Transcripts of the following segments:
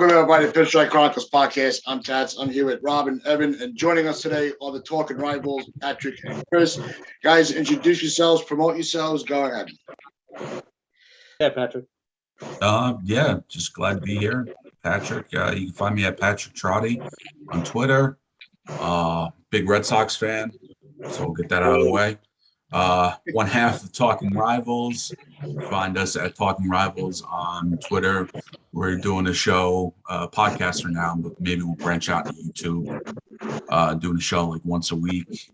Welcome everybody to PinstripeChronicles podcast. I'm Tats. I'm here with Rob and Evan, and joining us today are the Talking Rivals, Patrick and Chris. Guys, introduce yourselves, promote yourselves. Go ahead. Yeah, Patrick. Just glad to be here, Patrick. You can find me at PinstripeChronicles on Twitter. Big Red Sox fan, so we'll get that out of the way. One half of Talking Rivals. Find us at Talking Rivals on Twitter. We're doing a show, podcast for now, but maybe we'll branch out to YouTube. Doing a show like once a week.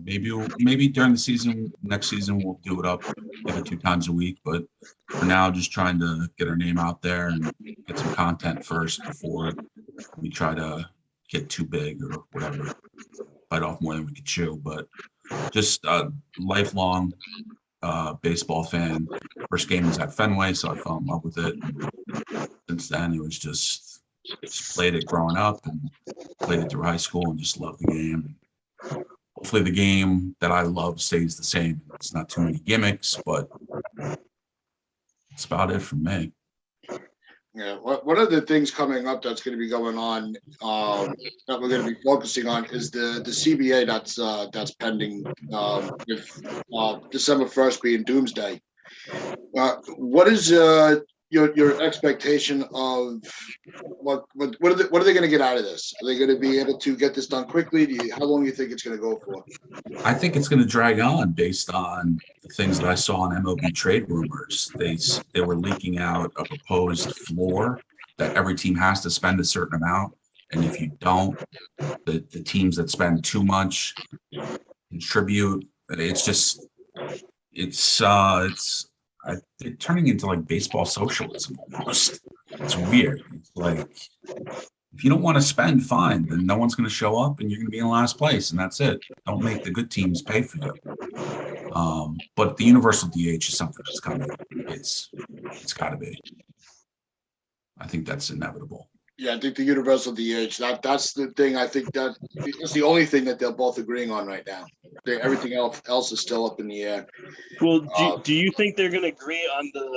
Maybe during the season, next season, we'll do it up maybe 2 times a week. But for now, just trying to get our name out there and get some content first before we try to get too big or whatever, bite off more than we could chew. But just a lifelong baseball fan. First game was at Fenway, so I fell in love with it. And since then, it was just played it growing up and played it through high school and just loved the game. Hopefully the game that I love stays the same. It's not too many gimmicks, but that's about it for me. Yeah, one of the things coming up that's going to be going on that we're going to be focusing on is the CBA that's pending with December 1st being Doomsday. What is your expectation of what are they going to get out of this? Are they going to be able to get this done quickly? How long do you think it's going to go for? I think it's going to drag on based on the things that I saw on MLB trade rumors. They were leaking out a proposed floor that every team has to spend a certain amount, and if you don't, the teams that spend too much contribute. It's turning into like baseball socialism almost. It's weird. It's like, if you don't want to spend, fine, then no one's going to show up and you're going to be in last place, and that's it. Don't make the good teams pay for you. But the universal DH is something that's coming. It's got to be. I think that's inevitable. Yeah, I think the universal DH, that's the thing. I think that it's the only thing that they're both agreeing on right now. Everything else is still up in the air. Well, do you think they're going to agree on the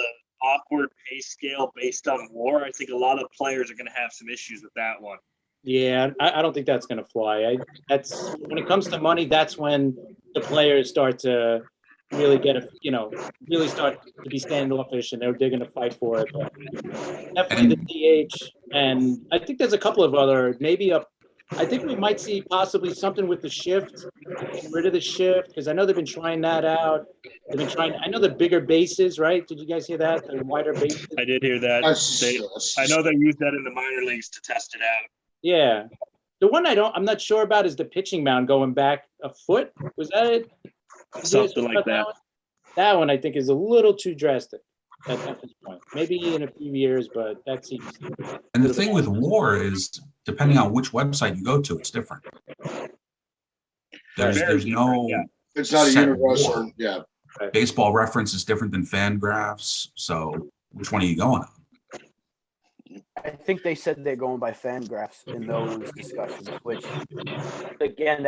awkward pay scale based on WAR? I think a lot of players are going to have some issues with that one. Yeah, I don't think that's going to fly. That's when it comes to money. That's when the players start to really really start to be standoffish, and they're going to fight for it. But definitely the DH, and I think there's a couple of other I think we might see possibly something with the shift, get rid of the shift, because I know they've been trying that out. I know the bigger bases, right? Did you guys hear that? The wider bases? I did hear that. I know they used that in the minor leagues to test it out. Yeah. The one I'm not sure about is the pitching mound going back a foot. Was that it? Something like that. That one I think is a little too drastic at this point. Maybe in a few years, but that seems. And the thing with WAR is, depending on which website you go to, it's different. There's no. Yeah. It's not a universal. WAR. Yeah. Baseball Reference is different than Fangraphs. So which one are you going on? I think they said they're going by Fangraphs in those discussions, which, again,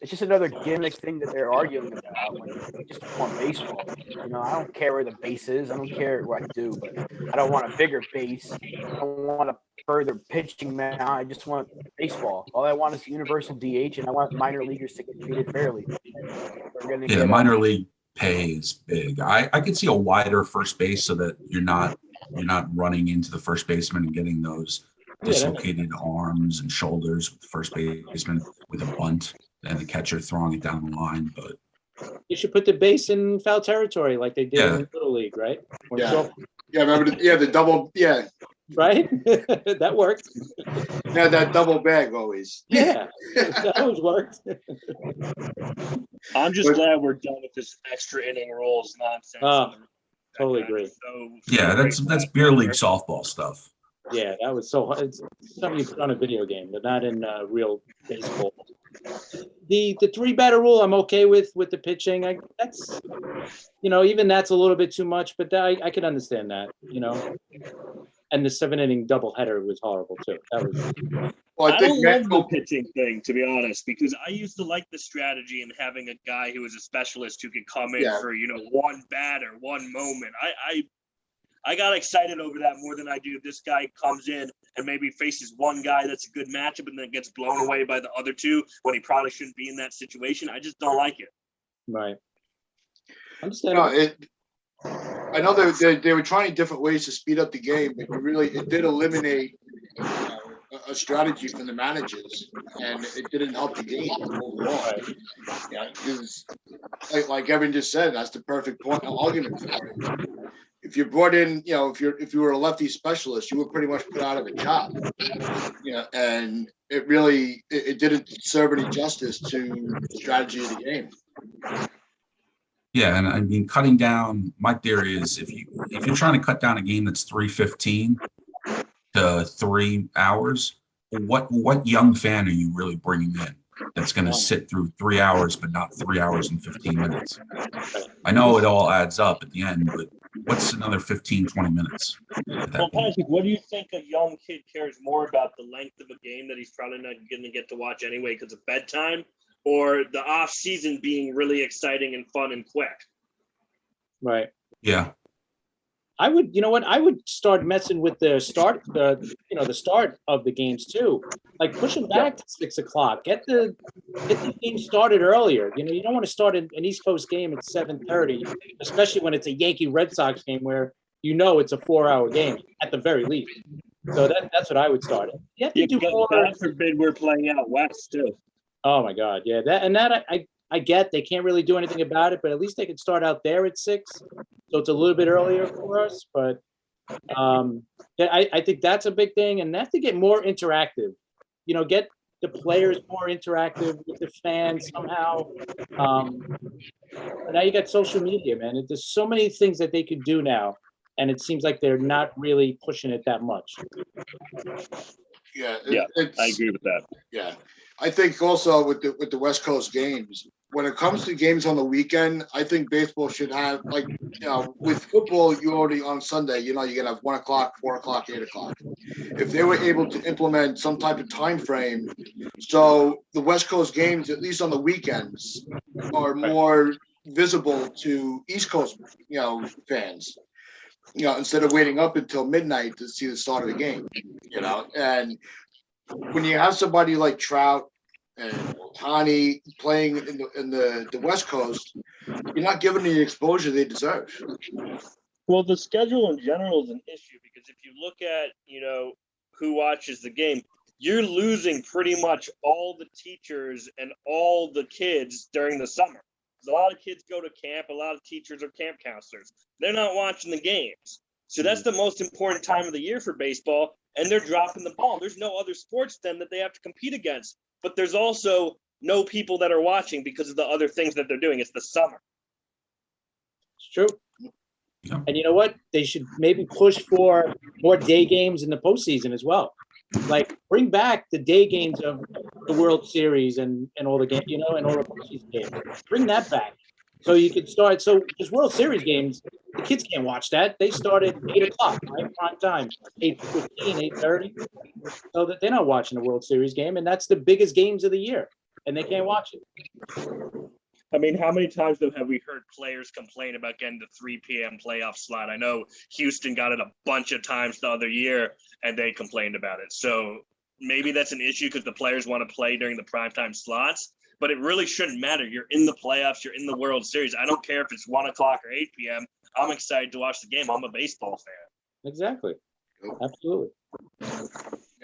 it's just another gimmick thing that they're arguing about when they just want baseball. I don't care where the base is. I don't care what I do, but I don't want a bigger base. I don't want a further pitching mound. I just want baseball. All I want is universal DH, and I want minor leaguers to get treated fairly. The minor league pay is big. I could see a wider first base so that you're not running into the first baseman and getting those dislocated arms and shoulders with the first baseman with a bunt and the catcher throwing it down the line. But you should put the base in foul territory like they did in Little League, right? Remember the double, right? That worked. Yeah, that double bag always. Yeah, that always worked. I'm just glad we're done with this extra inning rules nonsense. Oh, totally agree. That's beer league softball stuff. Yeah, that was so hard. It's something you put on a video game, but not in real baseball. The 3-batter rule I'm okay with the pitching. That's even that's a little bit too much, but I can understand that. And the 7-inning doubleheader was horrible too. That was. Well, I don't love the pitching thing, to be honest, because I used to like the strategy and having a guy who was a specialist who could come in for one bat or one moment. I got excited over that more than I do. This guy comes in and maybe faces one guy that's a good matchup and then gets blown away by the other two when he probably shouldn't be in that situation. I just don't like it. Right. No, Understandable. I know they were trying different ways to speed up the game, but it did eliminate a strategy from the managers, and it didn't help the game overall. Yeah, because like Evan just said, that's the perfect point argument for it. If you brought in, if you were a lefty specialist, you were pretty much put out of a job. And it didn't serve any justice to the strategy of the game. Yeah, and I mean, cutting down. My theory is if you're trying to cut down a game that's 3:15 to 3 hours, what young fan are you really bringing in that's going to sit through 3 hours, but not 3 hours and 15 minutes? I know it all adds up at the end, but what's another 15, 20 minutes? Well, Patrick, what do you think a young kid cares more about, the length of a game that he's probably not going to get to watch anyway because of bedtime, or the off season being really exciting and fun and quick? Right. Yeah. I would start messing with the start of the games too. Like push them back to 6 o'clock. Get the game started earlier. You don't want to start an East Coast game at 7:30, especially when it's a Yankee Red Sox game where it's a 4-hour game at the very least. So that's what I would start. You have to do more. God forbid we're playing out west too. Oh my God, yeah. I get they can't really do anything about it, but at least they could start out there at 6, so it's a little bit earlier for us. But I think that's a big thing, and they have to get more interactive. Get the players more interactive with the fans somehow. Now you got social media, man. There's so many things that they could do now, and it seems like they're not really pushing it that much. Yeah, I agree with that. Yeah, I think also with the West Coast games, when it comes to games on the weekend, I think baseball should have, with football, you already on Sunday, you're gonna have 1 o'clock, 4 o'clock, 8 o'clock. If they were able to implement some type of time frame, so the West Coast games, at least on the weekends, are more visible to East Coast, fans. Instead of waiting up until midnight to see the start of the game, and when you have somebody like Trout and Ohtani playing in the West Coast, you're not giving them the exposure they deserve. Well, the schedule in general is an issue because if you look at, who watches the game, you're losing pretty much all the teachers and all the kids during the summer. A lot of kids go to camp. A lot of teachers are camp counselors. They're not watching the games. So that's the most important time of the year for baseball, and they're dropping the ball. There's no other sports then that they have to compete against. But there's also no people that are watching because of the other things that they're doing. It's the summer. It's true. Yeah. And you know what? They should maybe push for more day games in the postseason as well. Like bring back the day games of the World Series and all the games, and all the postseason games. Bring that back. So you could start. So those World Series games, the kids can't watch that. They start at 8 o'clock, right? Prime time, 8:15, 8:30. So that they're not watching the World Series game, and that's the biggest games of the year, and they can't watch it. I mean, how many times have we heard players complain about getting the 3 p.m. playoff slot? I know Houston got it a bunch of times the other year, and they complained about it. So maybe that's an issue because the players want to play during the primetime slots, but it really shouldn't matter. You're in the playoffs. You're in the World Series. I don't care if it's 1 o'clock or 8 p.m. I'm excited to watch the game. I'm a baseball fan. Exactly. Absolutely.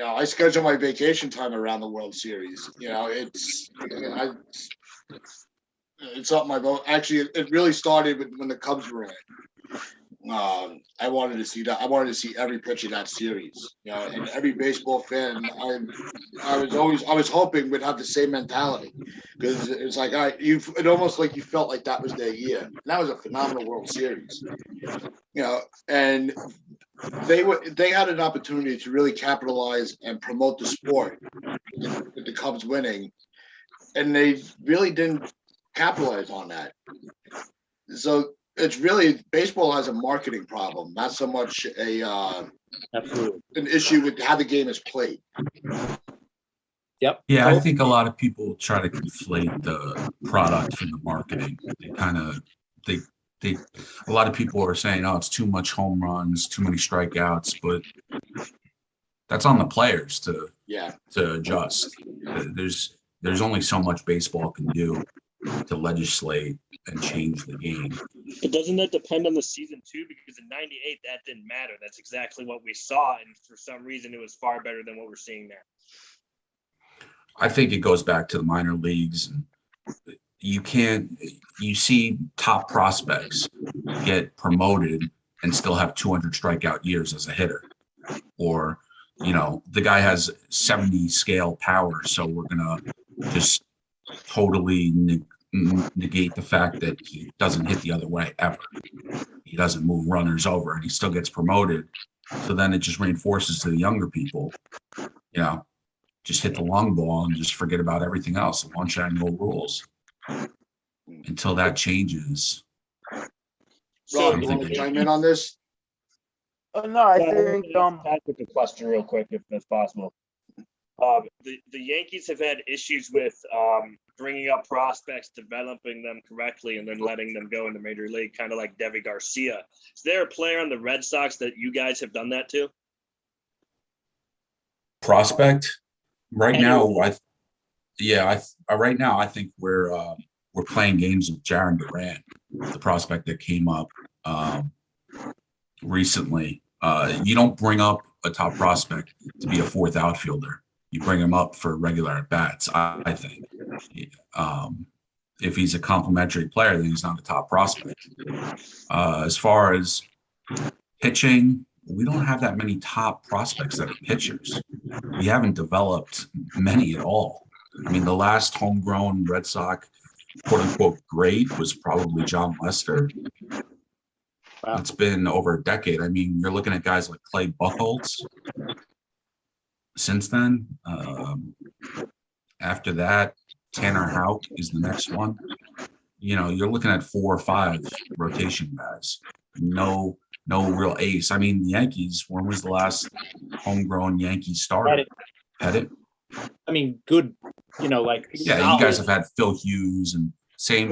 I schedule my vacation time around the World Series. It's something I've actually. It really started when the Cubs were in. I wanted to see that. I wanted to see every pitch of that series. And every baseball fan, I was hoping would have the same mentality because it's like it almost like you felt like that was their year. And that was a phenomenal World Series. And they had an opportunity to really capitalize and promote the sport with the Cubs winning, and they really didn't capitalize on that. So it's really baseball has a marketing problem, not so much Absolutely. an issue with how the game is played. Yep. Yeah, I think a lot of people try to conflate the product from the marketing. A lot of people are saying, oh, it's too much home runs, too many strikeouts, but That's on the players to Yeah. adjust. There's only so much baseball can do to legislate and change the game. But doesn't that depend on the season too? Because in '98 that didn't matter. That's exactly what we saw, and for some reason it was far better than what we're seeing now. I think it goes back to the minor leagues. And you see top prospects get promoted and still have 200 strikeout years as a hitter, or the guy has 70 scale power, so we're gonna just totally negate the fact that he doesn't hit the other way ever. He doesn't move runners over, and he still gets promoted. So then it just reinforces to the younger people, just hit the long ball and just forget about everything else. One shot, no rules. Until that changes. Rob, you want to chime in on this? No, I think Patrick a question real quick, if that's possible. The Yankees have had issues with bringing up prospects, developing them correctly, and then letting them go into Major League, kind of like Devi Garcia. Is there a player on the Red Sox that you guys have done that to? Prospect? Right now, right now I think we're playing games with Jaron Duran, the prospect that came up recently. You don't bring up a top prospect to be a fourth outfielder. You bring him up for regular at bats. I think if he's a complimentary player, then he's not a top prospect. As far as pitching, we don't have that many top prospects that are pitchers. We haven't developed many at all. I mean, the last homegrown Red Sox quote unquote great was probably John Lester. Wow. It's been over a decade. I mean, you're looking at guys like Clay Buchholz. Since then, after that, Tanner Houck is the next one. You're looking at 4 or 5 rotation guys. No real ace. I mean, the Yankees, when was the last homegrown Yankee starter? Pettit? I mean, good, Yeah, solid. You guys have had Phil Hughes and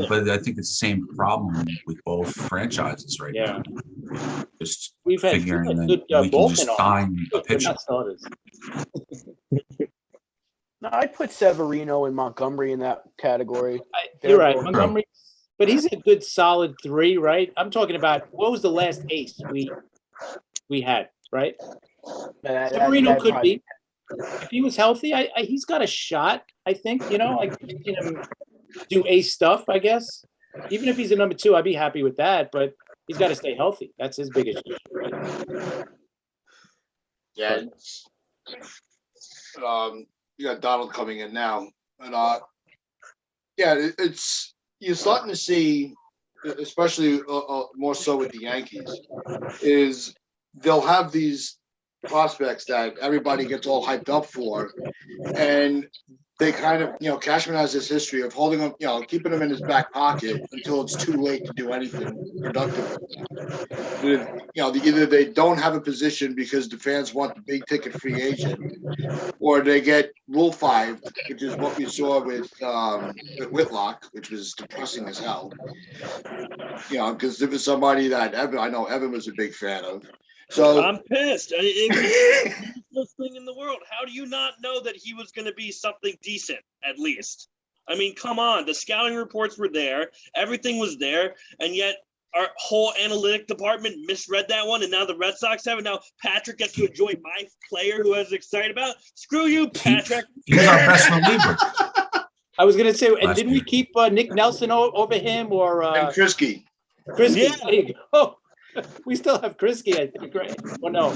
but I think it's the same problem with both franchises right now. Just we've had figuring that good we can just sign a pitcher. No, I'd put Severino and Montgomery in that category. You're right, Montgomery, but he's a good solid 3, right? I'm talking about what was the last ace we had, right? Severino could be. If he was healthy, he's got a shot, I think, I've seen him do ace stuff, I guess. Even if he's a number 2, I'd be happy with that, but he's got to stay healthy. That's his biggest issue, right? Yeah. You got Donald coming in now. But it's you're starting to see, especially more so with the Yankees, is they'll have these prospects that everybody gets all hyped up for, and they kind of, Cashman has this history of holding them, keeping them in his back pocket until it's too late to do anything productive with them. Either they don't have a position because the fans want the big ticket free agent, or they get Rule 5, which is what we saw with Whitlock, which was depressing as hell. Because it was somebody that I know Evan was a big fan of. So I'm pissed. It's the best thing in the world. How do you not know that he was going to be something decent, at least? I mean, come on. The scouting reports were there. Everything was there. And yet our whole analytic department misread that one. And now the Red Sox have it. Now Patrick gets to enjoy my player who I was excited about. Screw you, Patrick. He's our best reliever. I was going to say, and didn't we keep Nick Nelson over him or and Krisky? Yeah. There you go. We still have Krisky, I think, right? Well, no.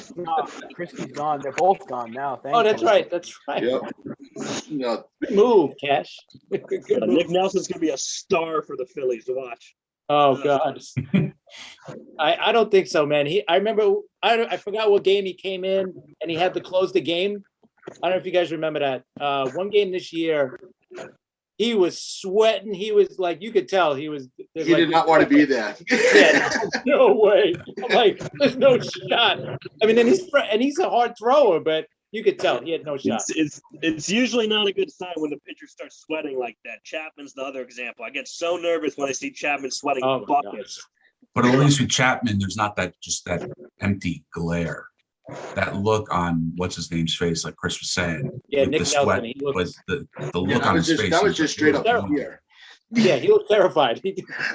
Krisky's gone. They're both gone now. That's right. That's right. Yep. Good move, Cash. Good move. Nick Nelson's going to be a star for the Phillies to watch. Oh, God. I don't think so, man. I remember, I forgot what game he came in, and he had to close the game. I don't know if you guys remember that. One game this year, he was sweating. He was like, you could tell he was. He did not want to be there. Yeah, no way. I'm like, there's no shot. I mean, and he's a hard thrower, but you could tell he had no shot. It's usually not a good sign when the pitcher starts sweating like that. Chapman's the other example. I get so nervous when I see Chapman sweating buckets. But at least with Chapman, there's not that empty glare. that look on what's his name's face, like Chris was saying, Yeah, with Nick the sweat, Nelson, he but looks. the Yeah, look that on was his just face. that was he's just like, straight up terrible. fear. Yeah, he looks terrified.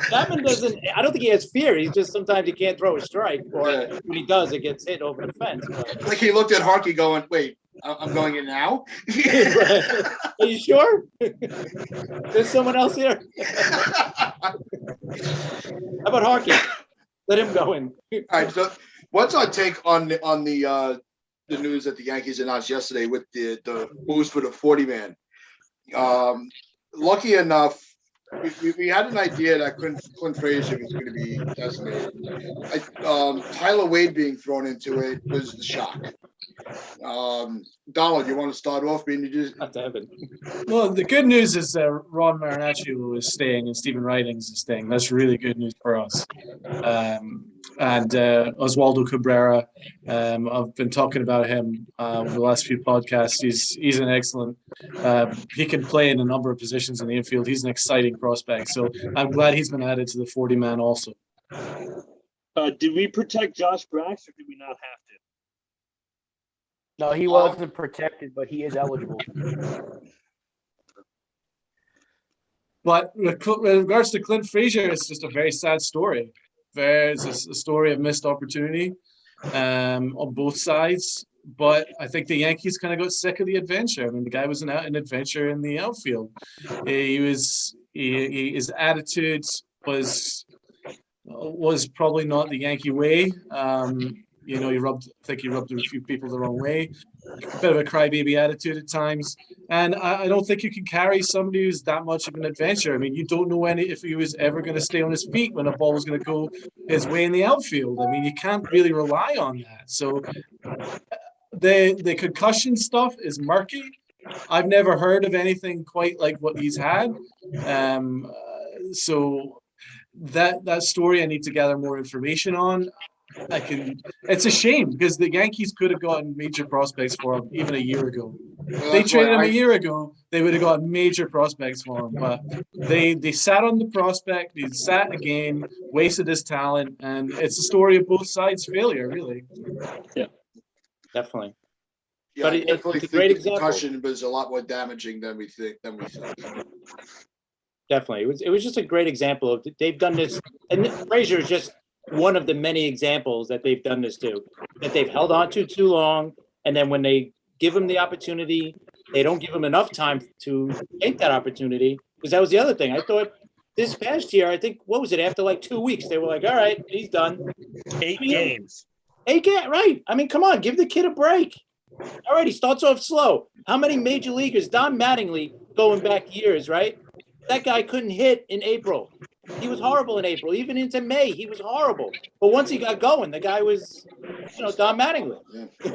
Chapman doesn't. I don't think he has fear. He's just sometimes he can't throw a strike, or Yeah. when he does, it gets hit over the fence. But. Like he looked at Harkey going, "Wait, I'm going in now." Are you sure? There's someone else here. How about Harkey? Let him go in. All right. So, what's our take on the news that the Yankees announced yesterday with the boost for the 40-man? Lucky enough, we had an idea that Clint Frazier was going to be designated. Tyler Wade being thrown into it was the shock. Donald, you want to start off? Not to heaven. Well, the good news is that Ron Marinaccio is staying and Stephen Ridings is staying. That's really good news for us. And Oswaldo Cabrera, I've been talking about him over the last few podcasts. He's an excellent. He can play in a number of positions in the infield. He's an exciting prospect. So I'm glad he's been added to the 40-man also. Did we protect Josh Brax, or did we not have to? No, he wasn't protected, but he is eligible. But with regards to Clint Frazier, it's just a very sad story. It's a story of missed opportunity on both sides. But I think the Yankees kind of got sick of the adventure. I mean, the guy was an adventure in the outfield. His attitude was probably not the Yankee way. He rubbed a few people the wrong way. A bit of a crybaby attitude at times. And I don't think you can carry somebody who's that much of an adventure. I mean, you don't know if he was ever going to stay on his feet when a ball was going to go his way in the outfield. I mean, you can't really rely on that. So the concussion stuff is murky. I've never heard of anything quite like what he's had. So that story I need to gather more information on. It's a shame because the Yankees could have gotten major prospects for him even a year ago. Well, They that's traded why him a year ago, they would have gotten major prospects for him. But they sat on the prospect, they sat again, wasted his talent, and it's a story of both sides' failure, really. Yeah, Definitely. Yeah, But I it's definitely a think great the example. concussion was a lot more damaging than we think. Definitely. It was just a great example of they've done this, and Frazier is just one of the many examples that they've done this to, that they've held on to too long, and then when they give him the opportunity, they don't give him enough time to take that opportunity. Because that was the other thing. I thought this past year, I think, what was it, after like 2 weeks, they were like, all right, he's done. 8 games. 8 games, right. I mean, come on, give the kid a break. All right, he starts off slow. How many major leaguers, Don Mattingly, going back years, right? That guy couldn't hit in April. He was horrible in April. Even into May, he was horrible. But once he got going, the guy was, Don Mattingly,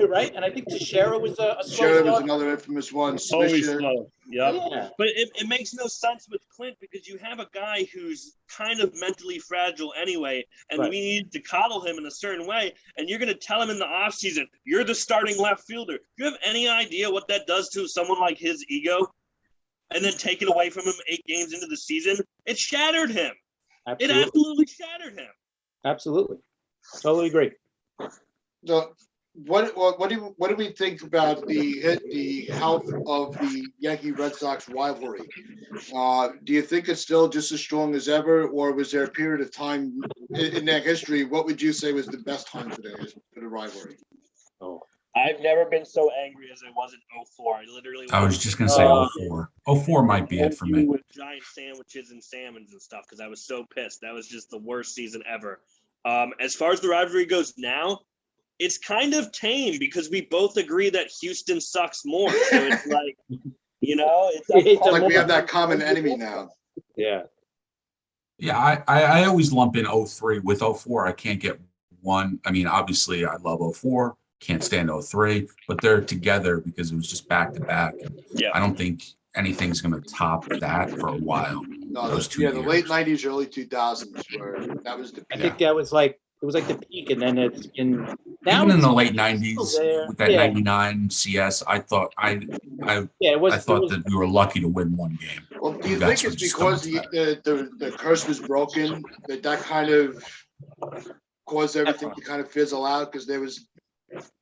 right? And I think Teixeira was a slow Teixeira was start. another infamous one. Always Swisher. slow. Yep. Yeah. But it makes no sense with Clint because you have a guy who's kind of mentally fragile anyway, and Right. we need to coddle him in a certain way. And you're going to tell him in the offseason, you're the starting left fielder. Do you have any idea what that does to someone like his ego? And then take it away from him 8 games into the season? It shattered him. Absolutely. It absolutely shattered him. Absolutely. Totally agree. So, what do we think about the health of the Yankee Red Sox rivalry? Do you think it's still just as strong as ever, or was there a period of time in that history? What would you say was the best time for the rivalry? Oh. I've never been so angry as I was in 04. I was just going to say 04. 04 might be it for me. With giant sandwiches and salmons and stuff because I was so pissed. That was just the worst season ever. As far as the rivalry goes now, it's kind of tame because we both agree that Houston sucks more. So it's like, it's like we have that common enemy now. Yeah. Yeah, I always lump in 03 with 04. I can't get one. I mean, obviously, I love 04. Can't stand 03, but they're together because it was just back to back. Yeah. I don't think anything's going to top that for a while. No, Those 2 the years. late '90s, early 2000s, where that was the I peak. think that was like the peak, and then it's been now Even in it's the late still 90s there. with that Yeah. 99 CS, I thought Yeah, it was. I thought that we were lucky to win one game. Well, do you That's think it's what just because the curse was broken that kind of caused everything to kind of fizzle out because there was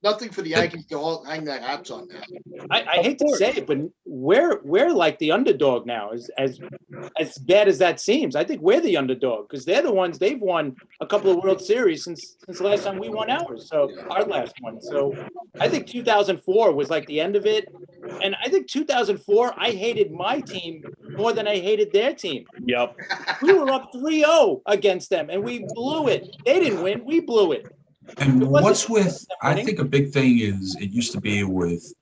nothing for the Yankees to all hang their hats on that. I hate to say it, but we're like the underdog now. As bad as that seems, I think we're the underdog because they're the ones. They've won a couple of World Series since the last time we won ours. So our last one. So I think 2004 was like the end of it. And I think 2004, I hated my team more than I hated their team. Yep. We were up 3-0 against them, and we blew it. They didn't win. We blew it. And It wasn't what's with, them I winning. think a big thing is it used to be with,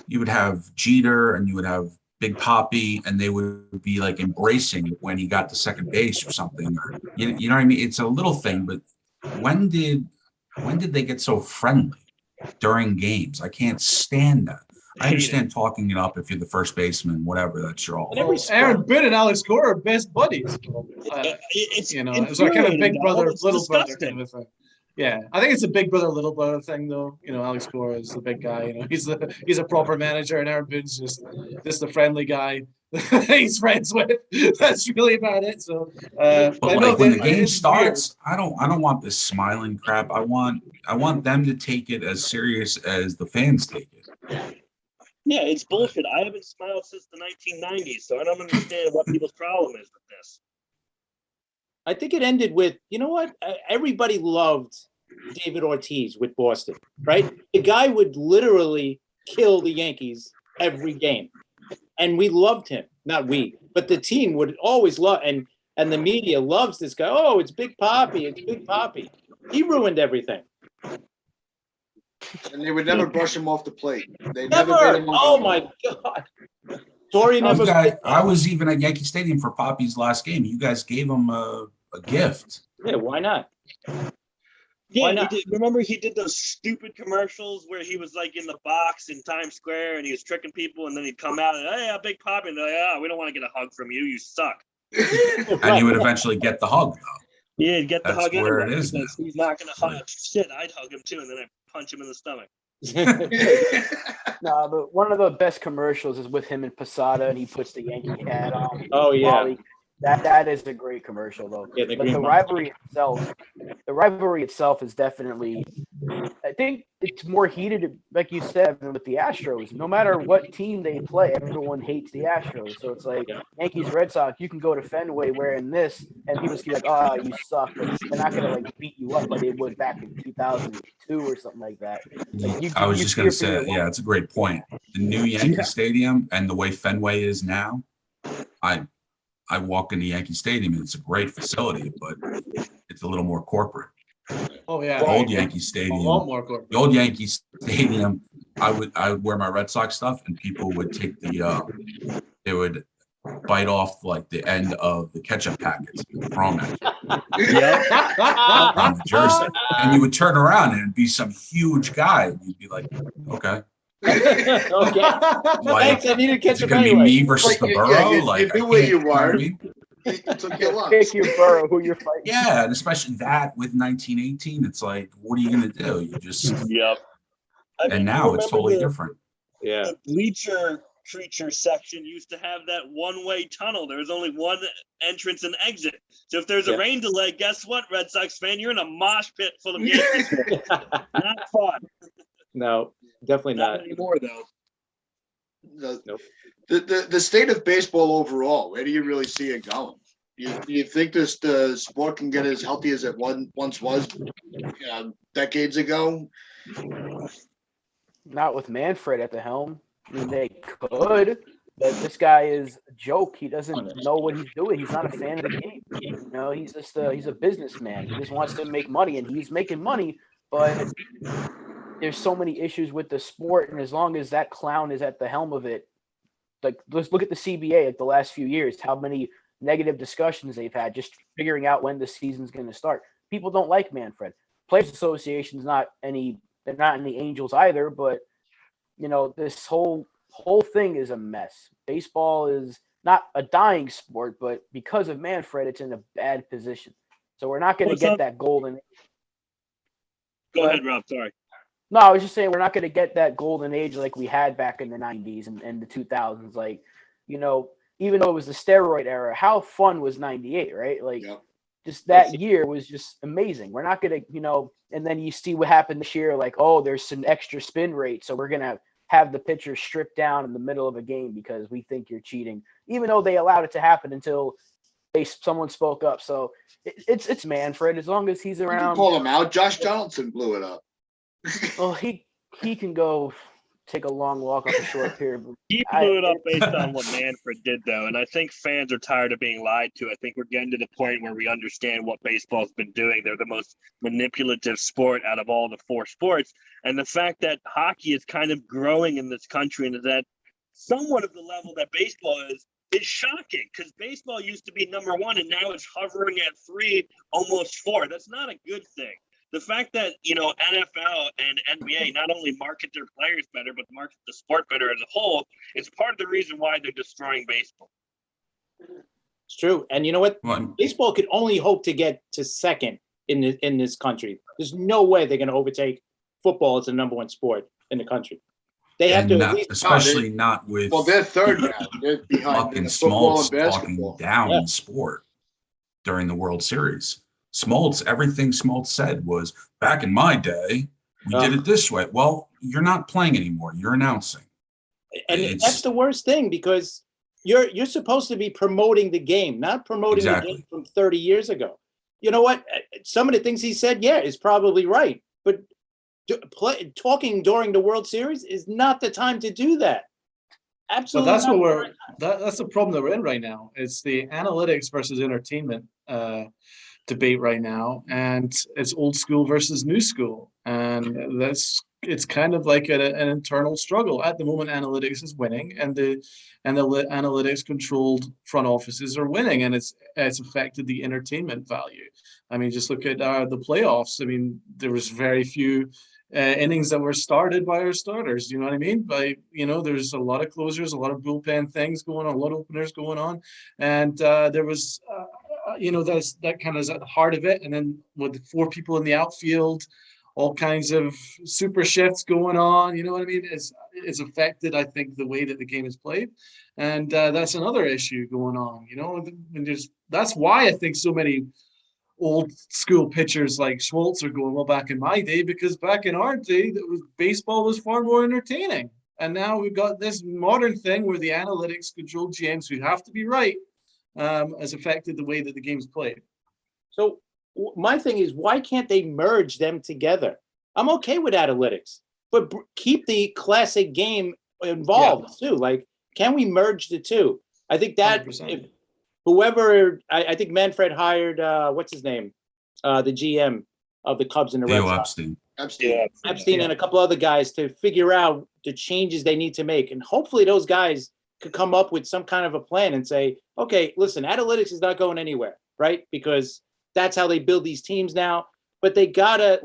you would have Jeter and you would have Big Poppy, and they would be like embracing it when he got to second base or something. Or, you know what I mean? It's a little thing, but when did they get so friendly during games? I can't stand that. I understand talking it up if you're the first baseman, whatever, that's your all. Well, Aaron Boone and Alex Cora are best buddies. It's It's like kind of big brother, It's little brother disgusting. kind of a thing. Yeah, I think it's a big brother, little brother thing, though. Alex Cora is the big guy. He's a proper manager, and Aaron Boone's just a friendly guy he's friends with. That's really about it. So, But like when the game it's starts, I don't want this smiling crap. I want them to take it as serious as the fans take it. Yeah, it's bullshit. I haven't smiled since the 1990s, so I don't understand what people's problem is with this. I think it ended with, you know what? Everybody loved David Ortiz with Boston, right? The guy would literally kill the Yankees every game. And we loved him. Not we, but the team would always love, and the media loves this guy. Oh, it's Big Poppy. It's Big Poppy. He ruined everything. And they would never brush him off the plate. They Never. made him Oh my God. Torrey never. I was even at Yankee Stadium for Poppy's last game. You guys gave him a gift. Yeah, why not? Yeah, Why not? Remember he did those stupid commercials where he was like in the box in Times Square and he was tricking people, and then he'd come out and, hey, yeah, Big Poppy, and they're like, we don't want to get a hug from you. You suck. And he would eventually get the hug, though. Yeah, he'd get the That's hug where anyway, it is because now. he's not going to hug. Shit, I'd hug him too, and then I'd punch him in the stomach. No, but one of the best commercials is with him and Posada, and he puts the Yankee hat on. Oh, yeah. Wally. That is a great commercial, though. Yeah, the But green the one. rivalry itself is definitely, I think it's more heated, like you said, than with the Astros. No matter what team they play, everyone hates the Astros. So it's like Yankees, Red Sox, you can go to Fenway wearing this, and people just be like, oh, you suck. But they're not going to like beat you up like they would back in 2002 or something like that. Like, I was just going to cheer for say, your it's a great point. The new Yankee Stadium and the way Fenway is now, I walk into Yankee Stadium and it's a great facility, but it's a little more corporate. Oh yeah, The old yeah. Yankee A Stadium, lot more corporate. the old Yankee Stadium, I would wear my Red Sox stuff and people would take they would bite off like the end of the ketchup packets and throw them at you on the jersey. And you would turn around and it'd be some huge guy. And you'd be like, okay. Okay. Like, Thanks, I needed to is catch it up going to be anyway. me versus the Burrow? you Like, knew I where can't- you know what I were. mean? It took your lunch. Pick your borough who you're fighting. Yeah, and especially that with 1918, it's like, what are you going to do? You just, Yep. and now it's totally different. Yeah. The bleacher creature section used to have that one-way tunnel. There was only one entrance and exit. So if there's a rain delay, guess what, Red Sox fan? You're in a mosh pit full of Yankees. Not fun. No, definitely Not not. anymore, though. The state of baseball overall, where do you really see it going? Do you think the sport can get as healthy as it once was decades ago? Not with Manfred at the helm. I mean, they could, but this guy is a joke. He doesn't know what he's doing. He's not a fan of the game. He's just he's a businessman. He just wants to make money, and he's making money, but there's so many issues with the sport, and as long as that clown is at the helm of it, like let's look at the CBA, like the last few years, how many negative discussions they've had just figuring out when the season's going to start. People don't like Manfred. Players Association's they're not any angels either, but this whole thing is a mess. Baseball is not a dying sport, but because of Manfred, it's in a bad position. So we're not going to get that golden. Go ahead, Rob. Sorry. No, I was just saying we're not going to get that golden age like we had back in the 90s and the 2000s. Like, even though it was the steroid era, how fun was 98, right? Like, just that year was just amazing. We're not going to, and then you see what happened this year, like, oh, there's some extra spin rate, so we're going to have the pitcher stripped down in the middle of a game because we think you're cheating, even though they allowed it to happen until someone spoke up. So it's Manfred. As long as he's You can around, call him out. Josh Donaldson blew it up. well, he can go take a long walk off a short pier. He blew it up based on what Manfred did, though, and I think fans are tired of being lied to. I think we're getting to the point where we understand what baseball's been doing. They're the most manipulative sport out of all the 4 sports, and the fact that hockey is kind of growing in this country and is at somewhat of the level that baseball is shocking, because baseball used to be number 1, and now it's hovering at 3, almost 4. That's not a good thing. The fact that, NFL and NBA not only market their players better, but market the sport better as a whole, is part of the reason why they're destroying baseball. It's true. And you know what? Well, Baseball could only hope to get to second in this country. There's no way they're going to overtake football as the number 1 sport in the country. They have to at least, especially not with They're third now. They're behind fucking football Smoltz and talking basketball. down the sport during the World Series. Smoltz, everything Smoltz said was, back in my day, we did it this way. Well, you're not playing anymore. You're announcing. and that's the worst thing, because you're supposed to be promoting the game, not promoting the game from 30 years ago. You know what? Some of the things he said, is probably right, but talking during the World Series is not the time to do that. Absolutely. But that's the problem that we're in right now. It's the analytics versus entertainment debate right now, and it's old school versus new school, and it's kind of like an internal struggle at the moment. Analytics is winning, and the analytics controlled front offices are winning, and it's affected the entertainment value. I mean, just look at the playoffs. I mean, there was very few innings that were started by our starters. You know what I mean? There's a lot of closers, a lot of bullpen things going on, a lot of openers going on, and there was. That kind of is at the heart of it. And then with 4 people in the outfield, all kinds of super shifts going on, you know what I mean? It's affected, I think, the way that the game is played. And that's another issue going on, that's why I think so many old school pitchers like Schwartz are going, well, back in my day, because back in our day, baseball was far more entertaining. And now we've got this modern thing where the analytics control GMs who have to be right, has affected the way that the game's played. So my thing is, why can't they merge them together? I'm okay with analytics, but keep the classic game involved too. Like, can we merge the two? I think that if whoever, I think Manfred hired, what's his name? The GM of the Cubs and the Red Sox. Epstein and a couple other guys to figure out the changes they need to make. And hopefully those guys could come up with some kind of a plan and say, okay, listen, analytics is not going anywhere, right? Because that's how they build these teams now. But they gotta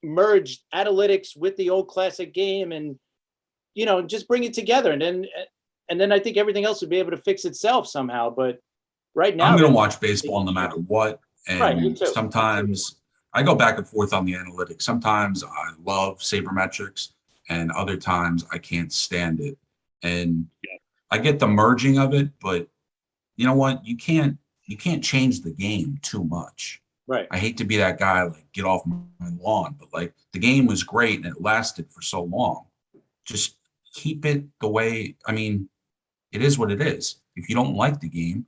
merge analytics with the old classic game and, just bring it together. And then I think everything else would be able to fix itself somehow. But right now, I'm going to watch baseball no matter what. And sometimes I go back and forth on the analytics. Sometimes I love sabermetrics, and other times I can't stand it. And I get the merging of it, but you know what? You can't change the game too much. Right. I hate to be that guy, get off my lawn, but the game was great and it lasted for so long. Just keep it the way, it is what it is. If you don't like the game,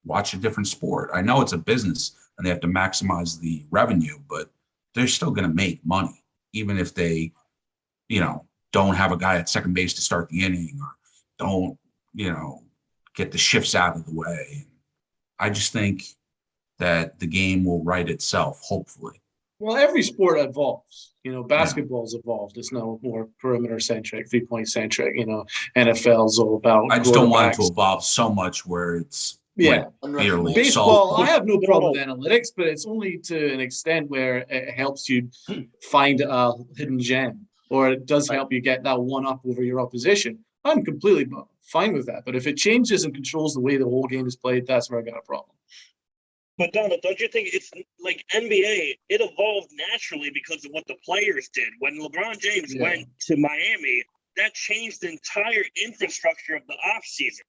watch a different sport. I know it's a business and they have to maximize the revenue, but they're still going to make money, even if they, don't have a guy at second base to start the inning, or don't, get the shifts out of the way. I just think that the game will right itself, hopefully. Well, every sport evolves. Basketball's evolved. It's now more perimeter centric, 3-point centric. NFL's all about. I just don't want it to evolve so much where it's baseball. I have no problem with analytics, but it's only to an extent where it helps you find a hidden gem, or it does help you get that one up over your opposition. I'm completely fine with that. But if it changes and controls the way the whole game is played, that's where I got a problem. But Donald, don't you think it's like NBA? It evolved naturally because of what the players did. When LeBron James went to Miami, that changed the entire infrastructure of the offseason.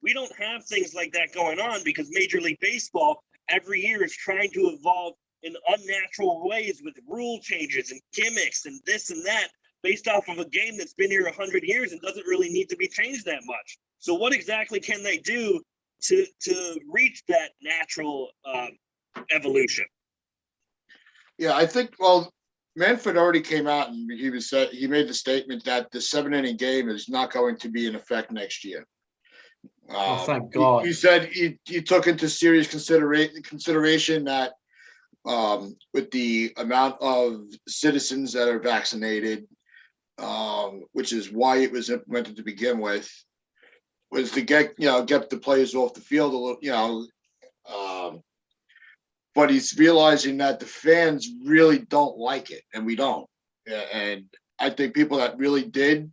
We don't have things like that going on because Major League Baseball every year is trying to evolve in unnatural ways with rule changes and gimmicks and this and that based off of a game that's been here 100 years and doesn't really need to be changed that much. So what exactly can they do to reach that natural evolution? Yeah, I think, well, Manfred already came out and he made the statement that the 7-inning game is not going to be in effect next year. Oh, thank God. He said he took into serious consideration that with the amount of citizens that are vaccinated, which is why it was implemented to begin with, was to get the players off the field a little, but he's realizing that the fans really don't like it, and we don't. And I think people that really did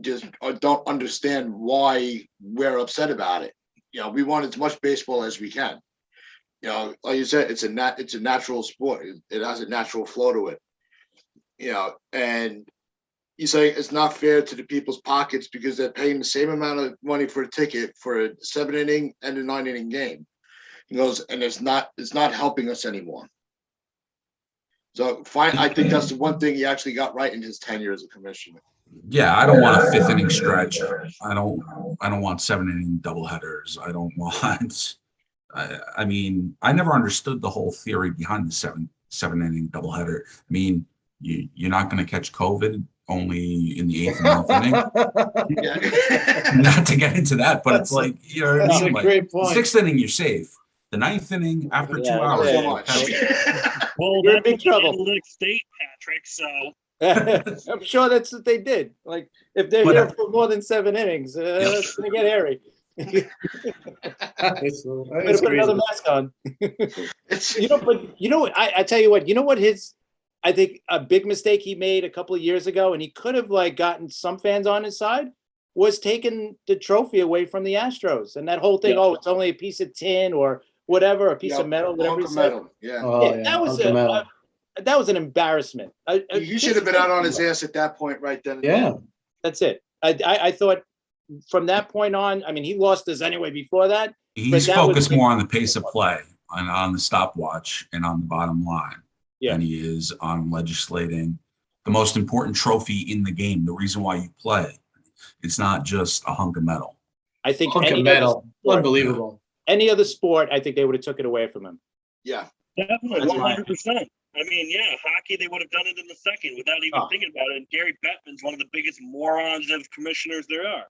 just don't understand why we're upset about it. We want as much baseball as we can. Like you said, it's a natural sport. It has a natural flow to it. And you say it's not fair to the people's pockets because they're paying the same amount of money for a ticket for a 7-inning and a 9-inning game. He goes, and it's not helping us anymore. So I think that's the one thing he actually got right in his tenure as a commissioner. Yeah, I don't want a 5th-inning stretch. I don't want 7-inning doubleheaders. I don't want. I mean, I never understood the whole theory behind the 7-inning doubleheader. I mean, you're not going to catch COVID only in the 8th and 9th inning. Not to get into that, but it's like That's a great point. The 6th inning, you're safe. The 9th inning, after 2 hours, so much. Well, You're in that's big trouble. analytic state, Patrick. So I'm sure that's what they did. Like, if they're here for more than 7 innings, it's gonna get hairy. Better put another mask on. But I tell you what, I think a big mistake he made a couple of years ago, and he could have gotten some fans on his side, was taking the trophy away from the Astros. And that whole thing, it's only a piece of tin or whatever, a piece of metal, whatever he said. That was an embarrassment. He should have been out on his ass at that point right then. Yeah. That's it. I thought from that point on, I mean, he lost us anyway before that. He's focused more on the pace of play and on the stopwatch and on the bottom line than he is on legislating the most important trophy in the game, the reason why you play. It's not just a hunk of metal. I think hunk of metal. Unbelievable. Any other sport, I think they would have took it away from him. Yeah. Definitely, 100%. I mean, hockey, they would have done it in the second without even thinking about it. And Gary Bettman's one of the biggest morons of commissioners there are.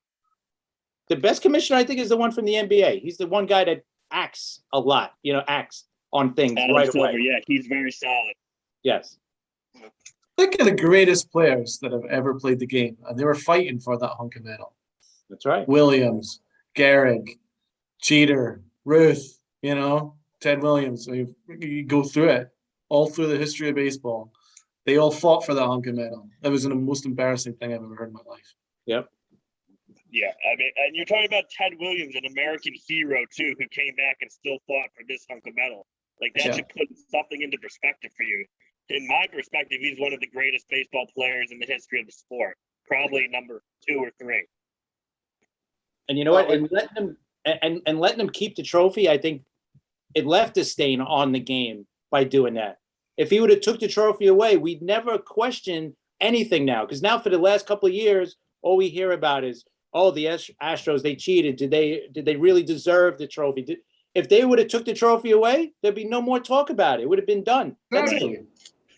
The best commissioner, I think, is the one from the NBA. He's the one guy that acts a lot, acts on things right away. Yeah, he's very solid. Yes. Think of the greatest players that have ever played the game, and they were fighting for that hunk of metal. That's right. Williams, Gehrig, Jeter, Ruth, Ted Williams. You go through it, all through the history of baseball. They all fought for that hunk of metal. That was the most embarrassing thing I've ever heard in my life. Yep. Yeah, I mean, and you're talking about Ted Williams, an American hero, too, who came back and still fought for this hunk of metal. Like, that should put something into perspective for you. In my perspective, he's one of the greatest baseball players in the history of the sport. Probably number 2 or 3. And you know what? And letting them keep the trophy, I think it left a stain on the game by doing that. If he would have took the trophy away, we'd never question anything now. Because now for the last couple of years, all we hear about is, the Astros, they cheated. Did they really deserve the trophy? If they would have took the trophy away, there'd be no more talk about it. It would have been done. That's it.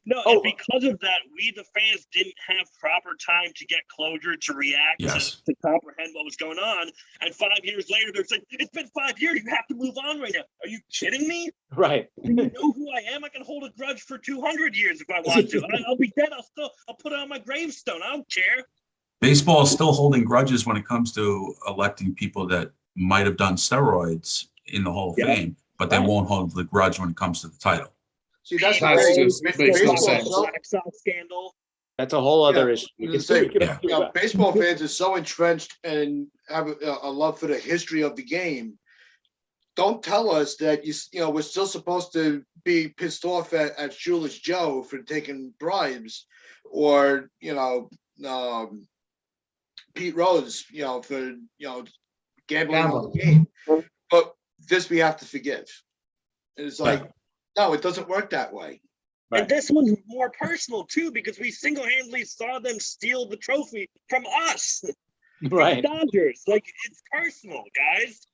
No, and because of that, we, the fans, didn't have proper time to get closure, to react, to comprehend what was going on. And 5 years later, they're saying, it's been 5 years. You have to move on right now. Are you kidding me? Right. You know who I am? I can hold a grudge for 200 years if I want to. I'll be dead. I'll put it on my gravestone. I don't care. Baseball is still holding grudges when it comes to electing people that might have done steroids in the Hall of Fame, but they won't hold the grudge when it comes to the title. See, that's just makes no sense. Scandal. That's a whole other issue. Baseball fans are so entrenched and have a love for the history of the game. Don't tell us that we're still supposed to be pissed off at Shoeless Joe for taking bribes, or Pete Rose, for gambling on the game. But this we have to forgive. And it's like, no, it doesn't work that way. Right. And this one's more personal too, because we single-handedly saw them steal the trophy from us, Right. the Dodgers. Like, it's personal, guys.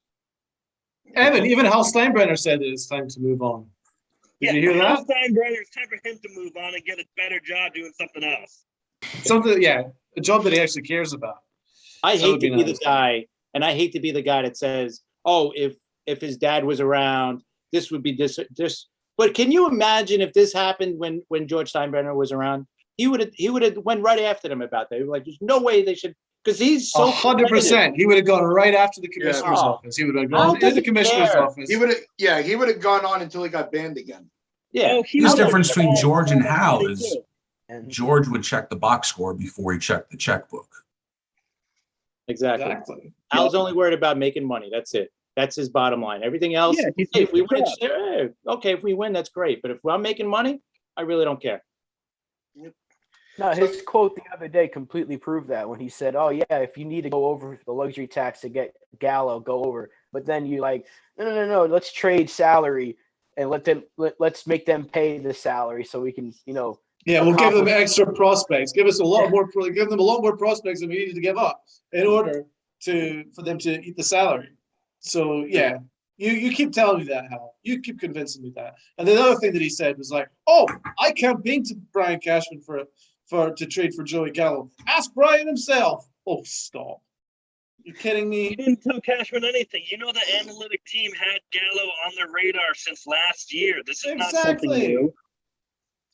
Evan, even Hal Steinbrenner said that it's time to move on. Did you hear that? Steinbrenner, it's time for him to move on and get a better job doing something else. Something, yeah, a job that he actually cares about. I That hate would to be be nice. the guy, and I hate to be the guy that says, "Oh, if his dad was around, this would be this." But can you imagine if this happened when George Steinbrenner was around? He would have went right after them about that. He was like, "There's no way they should," because he's so 100%. He would have gone right after the commissioner's Oh. office. He would have How gone does in the he commissioner's care? office. He would have gone on until he got banned again. Yeah. Oh, Biggest was difference between bad George and for Hal money, is too. And George would check the box score before he checked the checkbook. Exactly. Exactly. Al's only worried about making money. That's it. That's his bottom line. Everything else, Yeah, he's hey, if we doing win, his job. okay, if we win, that's great. But if I'm making money, I really don't care. no, his quote the other day completely proved that when he said, "Oh yeah, if you need to go over the luxury tax to get Gallo, go over." But then you like, no, let's trade salary and let's make them pay the salary so we can, Yeah, we'll give them accomplish- extra prospects. Give us a lot more. Give them a lot more prospects than we needed to give up in order for them to eat the salary. So yeah, you keep telling me that, Hal. You keep convincing me that. And the other thing that he said was like, "Oh, I campaigned to Brian Cashman to trade for Joey Gallo. Ask Brian himself." Oh, stop! You kidding He me? didn't tell Cashman anything. The analytic team had Gallo on their radar since last year. This is not something Exactly. new.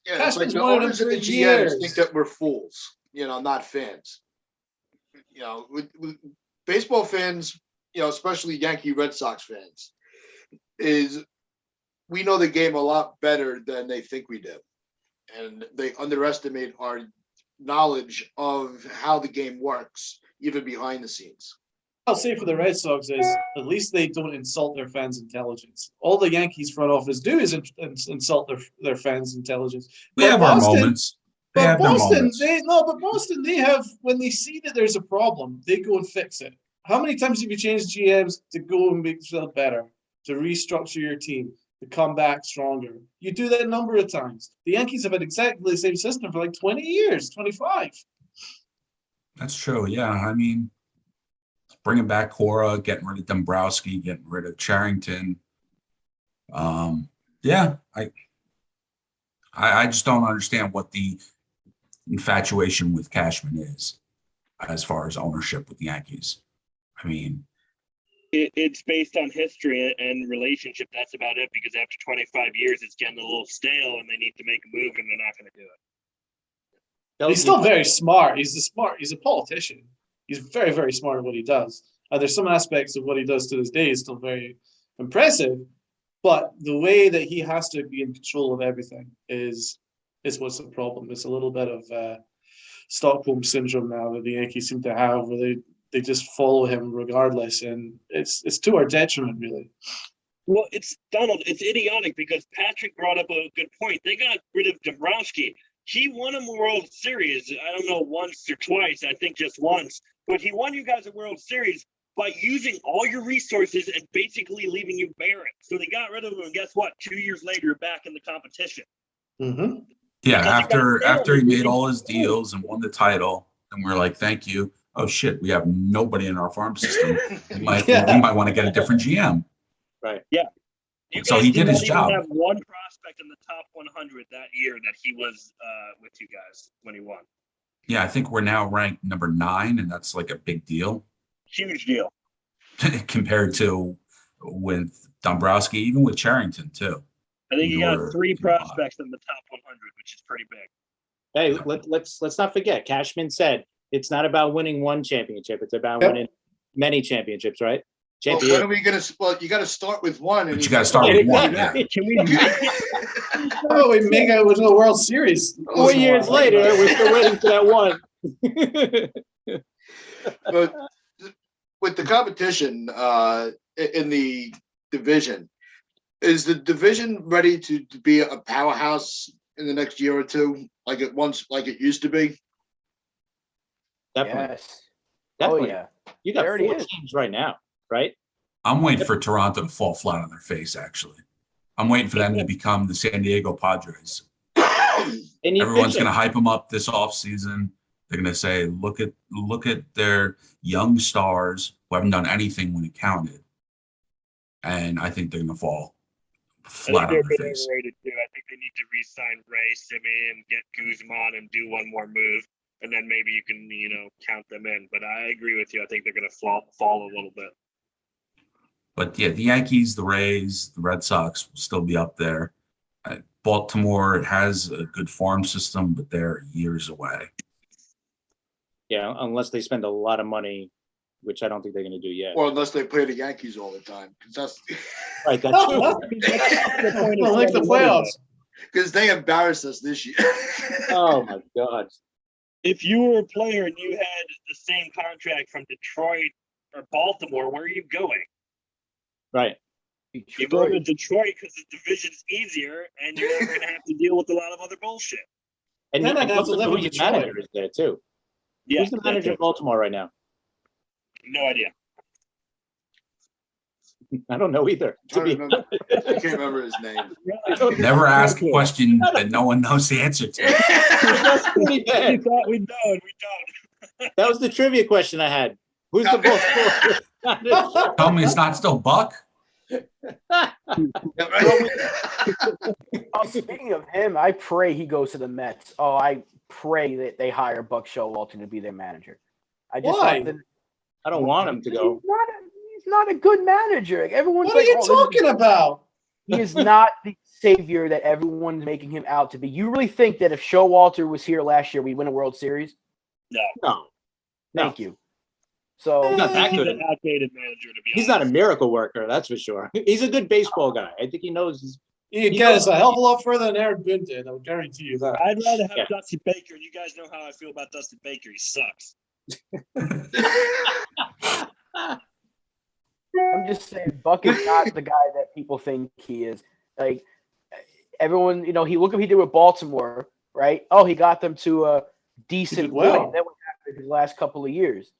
Yeah, it's like Cashman's the wanted him owners and for the GMs years. think that we're fools, not fans. With baseball fans, especially Yankee Red Sox fans, we know the game a lot better than they think we do. And they underestimate our knowledge of how the game works, even behind the scenes. I'll say for the Red Sox is at least they don't insult their fans' intelligence. All the Yankees front office do is insult their fans' intelligence. We But have our Boston- moments. They But have their Boston, moments. Boston, they have, when they see that there's a problem, they go and fix it. How many times have you changed GMs to go and make yourself better, to restructure your team, to come back stronger? You do that a number of times. The Yankees have had exactly the same system for like 20 years, 25. That's true. Yeah. I mean, bringing back Cora, getting rid of Dombrowski, getting rid of Charrington. Yeah, I just don't understand what the infatuation with Cashman is as far as ownership with the Yankees. I mean, It's based on history and relationship. That's about it, because after 25 years, it's getting a little stale and they need to make a move and they're not going to do it. He's still very smart. He's a politician. He's very, very smart at what he does. There's some aspects of what he does to this day is still very impressive, but the way that he has to be in control of everything is what's the problem. It's a little bit of Stockholm syndrome now that the Yankees seem to have, where they just follow him regardless, and it's to our detriment, really. Well, it's Donald. It's idiotic because Patrick brought up a good point. They got rid of Dombrowski. He won a World Series. I don't know, once or twice. I think just once. But he won you guys a World Series by using all your resources and basically leaving you barren. So they got rid of him, and guess what? 2 years later, you're back in the competition. Mm-hmm. yeah, Because after he made all his deals and won the title, and we're like, thank you. Oh shit, we have nobody in our farm system. We might want to get a different GM. Right. Yeah. You So guys he did his not even job. have one prospect in the top 100 that year that he was with you guys when he won. Yeah, I think we're now ranked number 9, and that's like a big deal Huge deal. compared to with Dombrowski, even with Charrington too. I think you got You're- 3 prospects in the top 100, which is pretty big. Hey, let's not forget. Cashman said it's not about winning one championship; it's about Yep. winning many championships, right? Well, when are we going to? Well, you got to start with one. But you got to start with one. Yeah. Can we make it? Oh, we make it with the World Series. 4 years later, we're still waiting for that one. But with the competition in the division, is the division ready to be a powerhouse in the next year or two, like it used to be? Definitely. Yes. Definitely. Oh yeah. You got There it 4 is. teams right now, right? I'm waiting for Toronto to fall flat on their face, actually. I'm waiting for them to become the San Diego Padres. They need Everyone's pitching. going to hype them up this offseason. They're going to say, look at their young stars who haven't done anything when it counted. And I think they're going to fall flat on they're their a bit face. overrated too. I think they need to re-sign Ray, Simeon, get Guzman, and do one more move, and then maybe you can count them in. But I agree with you. I think they're going to fall a little bit. But yeah, the Yankees, the Rays, the Red Sox will still be up there. Baltimore, it has a good farm system, but they're years away. Yeah, unless they spend a lot of money, which I don't think they're going to do yet. Or unless they play the Yankees all the time, because that's Right, that's true. Well, like the playoffs. because they embarrassed us this year. Oh my God. If you were a player and you had the same contract from Detroit or Baltimore, where are you going? Right. You go to Detroit because the division's easier, and you're not going to have to deal with a lot of other bullshit. And Then I'd have what's to the live in who's the Detroit. manager is there too? Yeah, Who's the manager of Baltimore right now? No idea. I don't know either. I can't remember his name. Never ask a question that no one knows the answer to. That's pretty We bad. thought we don't. We don't. That was the trivia question I had. Who's the Baltimore? Tell me it's not still Buck. Oh, speaking of him, I pray he goes to the Mets. Oh, I pray that they hire Buck Showalter to be their manager. I just Why? thought that I don't want him to go. he's not a good manager. Like, everyone's What like, are you oh, this is- talking about? he is not the savior that everyone's making him out to be. You really think that if Showalter was here last year, we'd win a World Series? No. No. Thank you. So He's not that He's good. an outdated manager, to be He's honest. not a miracle worker, that's for sure. He's a good baseball guy. I think he knows his. You get us a hell of a lot further than Aaron Boone did. I will guarantee you that. I'd rather have Yeah. Dusty Baker. You guys know how I feel about Dusty Baker. He sucks. I'm just saying, Buck is not the guy that people think he is. Like, everyone, he look what he did with Baltimore, right? Oh, he got them to a decent did well. point. Then what happened his last couple of years?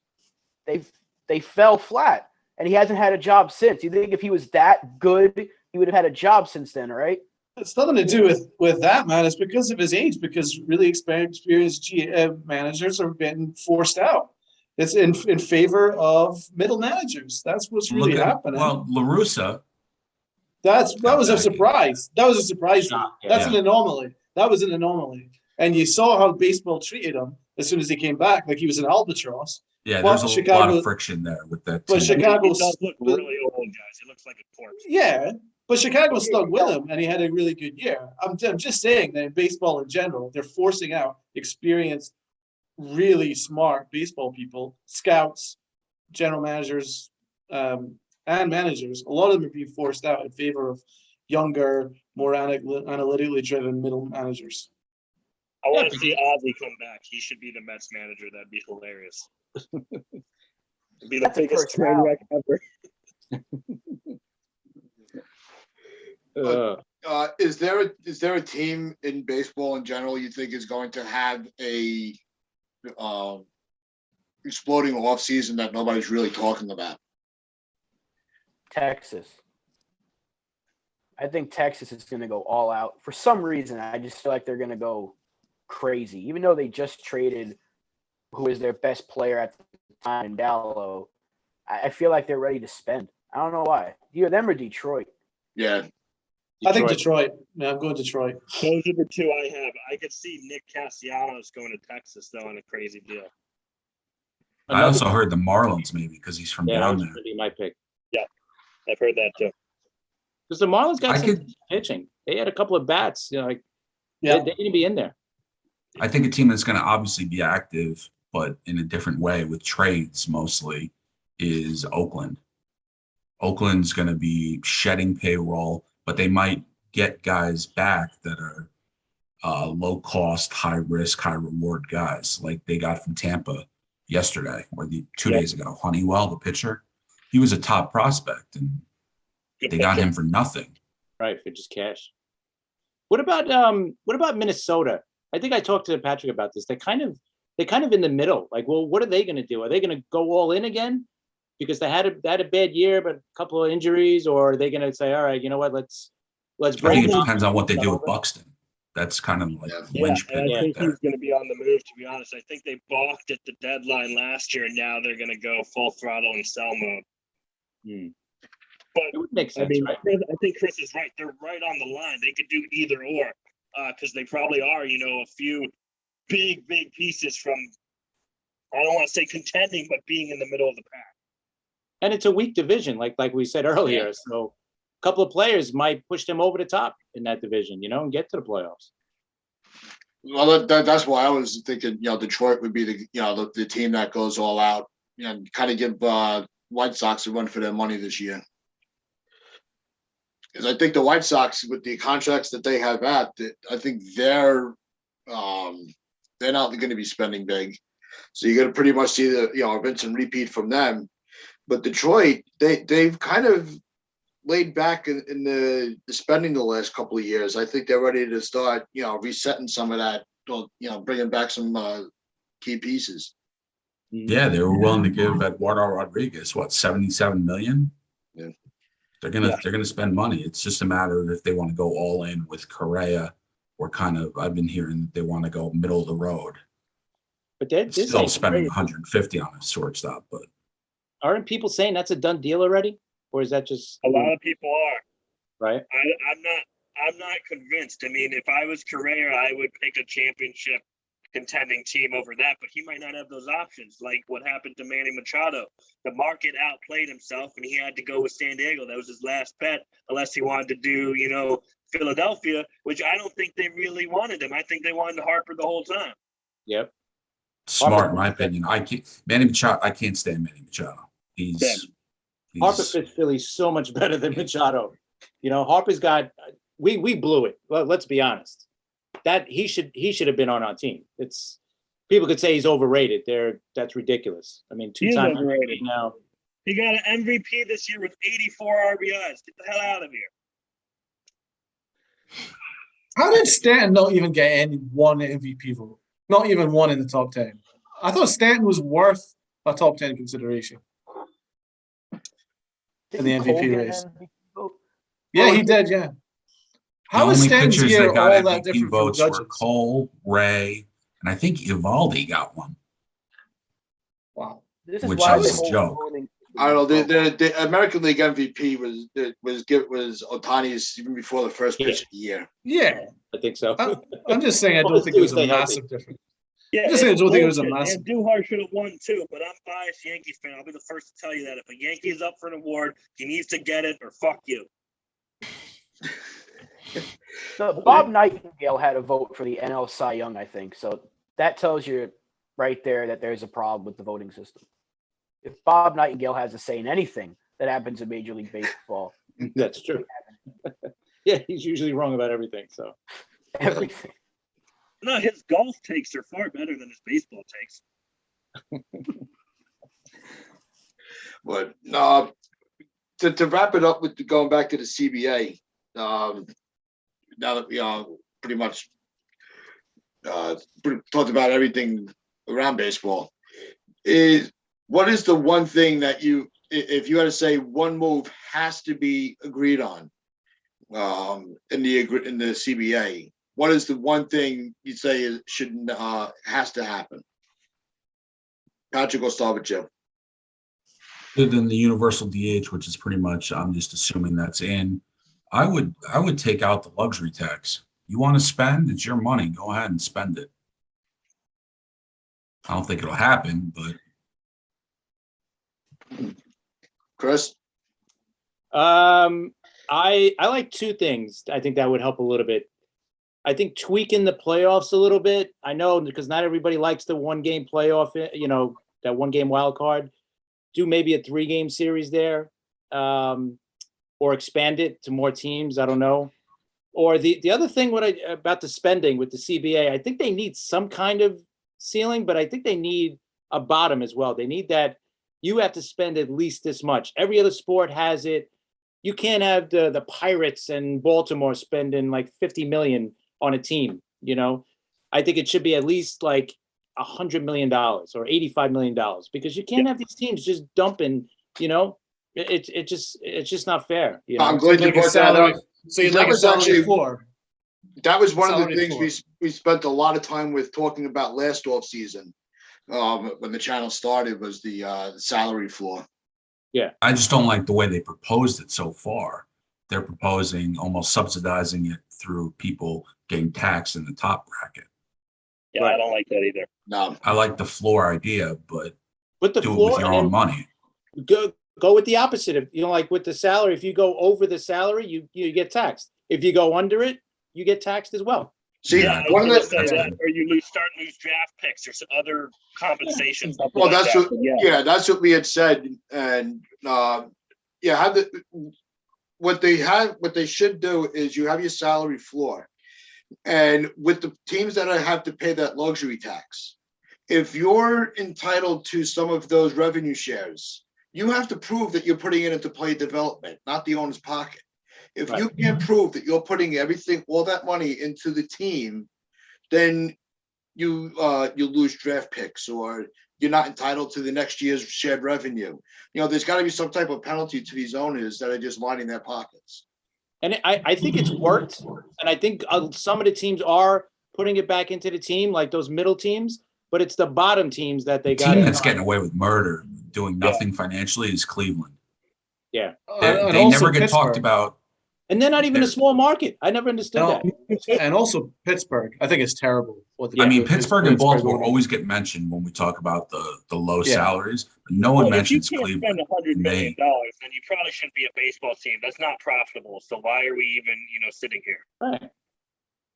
They fell flat, and he hasn't had a job since. You think if he was that good, he would have had a job since then, right? It's nothing to do with that, man. It's because of his age, because really experienced managers are getting forced out. It's in favor of middle managers. That's what's really happening. Well, La Russa, that was a surprise. That was a surprise. Shock, yeah. That's an anomaly. That was an anomaly. And you saw how baseball treated him as soon as he came back, like he was an albatross. yeah, Well, there's a lot Chicago- of friction there with that But team. Chicago, He does look really old, guys. He looks like a corpse. yeah, but Chicago stuck with him, and he had a really good year. I'm just saying that in baseball in general, they're forcing out experienced, really smart baseball people, scouts, general managers, and managers. A lot of them are being forced out in favor of younger, more analytically driven middle managers. I want to see Ozzy come back. He should be the Mets manager. That'd be hilarious. It'd be the That's a biggest train personality. wreck ever. Is there a team in baseball in general you think is going to have a exploding off season that nobody's really talking about? Texas. I think Texas is going to go all out. For some reason, I just feel like they're going to go crazy. Even though they just traded who is their best player at the time in Dallo, I feel like they're ready to spend. I don't know why. Either them or Detroit. Yeah, I think Detroit. Yeah, I'm going Detroit. Those are the two I have. I could see Nick Castellanos going to Texas, though, on a crazy deal. I also heard the Marlins maybe because he's from Yeah, that down was there. gonna be my pick. I've heard that, too. Because the Marlins got I some could- pitching. They had a couple of bats. Yeah. They're going to be in there. I think a team that's going to obviously be active, but in a different way with trades mostly, is Oakland. Oakland's going to be shedding payroll, but they might get guys back that are low cost, high risk, high reward guys like they got from Tampa yesterday or 2 days ago. Honeywell, the pitcher, he was a top prospect and Good they got pitcher. him for nothing. Right, for just cash. What about Minnesota? I think I talked to Patrick about this. They're kind of in the middle. Like, well, what are they going to do? Are they going to go all in again because they had a bad year, but a couple of injuries, or are they going to say, all right, you know what, let's let's I bring think it him depends on what they do with over. Buxton. That's kind of like Yeah. Yeah, linchpin and I right think there. he's going to be on the move. To be honest, I think they balked at the deadline last year, and now they're going to go full throttle and sell mode. But It would make I sense, mean, right? I think Chris is right. They're right on the line. They could do either or, because they probably are, a few big pieces from, I don't want to say contending, but being in the middle of the pack. And it's a weak division, like we said earlier. Yeah. So a couple of players might push them over the top in that division, and get to the playoffs. Well, that's why I was thinking, Detroit would be the team that goes all out and kind of give White Sox a run for their money this year. Because I think the White Sox, with the contracts that they have I think they're not going to be spending big. So you're going to pretty much see the Vincent repeat from them. But Detroit, they've kind of laid back in the spending the last couple of years. I think they're ready to start, resetting some of that, bringing back some key pieces. Yeah, they were willing to give Eduardo Rodriguez what, $77 million. Yeah. They're gonna spend money. It's just a matter of if they want to go all in with Correa, or I've been hearing that they want to go middle of the road. But they're Still spending 150 on a shortstop, but aren't people saying that's a done deal already, or is that just A lot of people are. right? I'm not convinced. I mean, if I was Correa, I would pick a championship contending team over that, but he might not have those options, like what happened to Manny Machado. The market outplayed himself, and he had to go with San Diego. That was his last bet, unless he wanted to do, Philadelphia, which I don't think they really wanted him. I think they wanted Harper the whole time. Yep. smart in my opinion. I can't stand Manny Machado. Harper fits Philly so much better than Machado. Harper's got we blew it. Well, let's be honest. That he should have been on our team. It's people could say he's overrated. That's ridiculous. I mean, two-time overrated now. He got an MVP this year with 84 RBIs. Get the hell out of here. How did Stanton not even get any one MVP vote? Not even one in the top 10. I thought Stanton was worth a top 10 consideration in the MVP race. Yeah, he did. Yeah. How is Stanton's year all that different from Judge's? Were Cole, Ray, and I think Evaldi got one. Wow. This is Which why is the a joke. I don't know. The American League MVP was Ohtani's even before the first pitch of the year. Yeah, I think so. I'm just saying I don't think it was a massive difference. Yeah, I'm just saying I don't think it was a massive. And Duhar should have won too, but I'm biased Yankees fan. I'll be the first to tell you that if a Yankee is up for an award, he needs to get it or fuck you. So Bob Nightingale had a vote for the NL Cy Young, I think. So that tells you right there that there's a problem with the voting system. If Bob Nightingale has a say in anything that happens in Major League Baseball, That's true. Yeah, he's usually wrong about everything. So everything. No, his golf takes are far better than his baseball takes. But to wrap it up with going back to the CBA, now that we pretty much talked about everything around baseball, what is the one thing that if you had to say one move has to be agreed on in the CBA? What is the one thing you say has to happen? Patrick, we'll start with you. Other than the universal DH, which is pretty much, I'm just assuming that's in. I would take out the luxury tax. You want to spend? It's your money. Go ahead and spend it. I don't think it'll happen, but. Chris? I like two things. I think that would help a little bit. I think tweaking the playoffs a little bit. I know because not everybody likes the 1-game playoff, that 1-game wild card. Do maybe a 3-game series there, or expand it to more teams. I don't know. Or the other thing about the spending with the CBA, I think they need some kind of ceiling, but I think they need a bottom as well. They need that you have to spend at least this much. Every other sport has it. You can't have the Pirates and Baltimore spending like $50 million on a team. I think it should be at least like $100 million or $85 million because you can't have these teams just dumping. It's just not fair. I'm glad you brought that up. So you'd That like a was salary actually- floor. That was one of the Salary things floor. we spent a lot of time with talking about last off season. When the channel started was the salary floor. I just don't like the way they proposed it so far. They're proposing almost subsidizing it through people getting taxed in the top bracket. Yeah, I don't like that either. No, I like the floor idea, but With the do it floor, with your and own money. go with the opposite. If you know, like with the salary, if you go over the salary, you get taxed. If you go under it, you get taxed as well. see, Yeah, I one of was the gonna say that's that, or you lose draft picks or some other compensation. Something well, like that's that. what But yeah. yeah, that's what we had said, and what they should do is you have your salary floor, and with the teams that have to pay that luxury tax, if you're entitled to some of those revenue shares, you have to prove that you're putting it into player development, not the owner's pocket. If you can't prove that you're putting everything, all that money into the team, then you lose draft picks, or you're not entitled to the next year's shared revenue. You know, there's got to be some type of penalty to these owners that are just lining their pockets. And I think it's worked. And I think some of the teams are putting it back into the team, like those middle teams. But it's the bottom teams that they The got. team that's getting away with murder, doing nothing financially, is Cleveland. Yeah. And They also never get talked Pittsburgh. about. And they're not even a small market. I never understood that. And also Pittsburgh. I think it's terrible. What they I do mean, with Pittsburgh and Baltimore owner. always get mentioned when we talk about the low Yeah. salaries. But no one Well, if you mentions can't Cleveland. spend $100 And million, then you probably shouldn't be a baseball team. That's not profitable. So why are we even, sitting here? Right.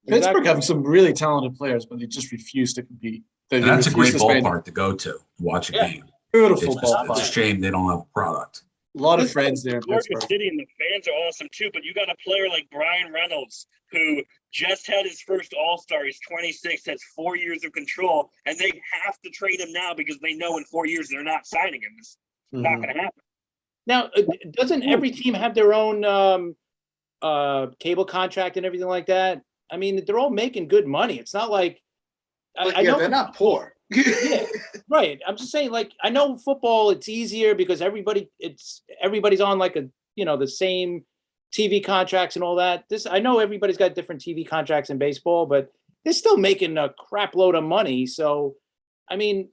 Pittsburgh Exactly. have some really talented players, but they just refuse to compete. And that's a great refuse to spend- ballpark to go to watch a Yeah. game. Beautiful It's a ballpark. shame they don't have a product. A lot of Pittsburgh- friends there in Georgia Pittsburgh. City and the fans are awesome too, but you got a player like Brian Reynolds who just had his first All-Star. He's 26, has 4 years of control, and they have to trade him now because they know in 4 years they're not signing him. It's not Mhm. going to happen. Now, doesn't every team have their own cable contract and everything like that? I mean, they're all making good money. It's not like But I know they're not poor. Yeah, right. I'm just saying, like, I know football, it's easier because everybody's on like the same TV contracts and all that. I know everybody's got different TV contracts in baseball, but they're still making a crap load of money. So, I mean,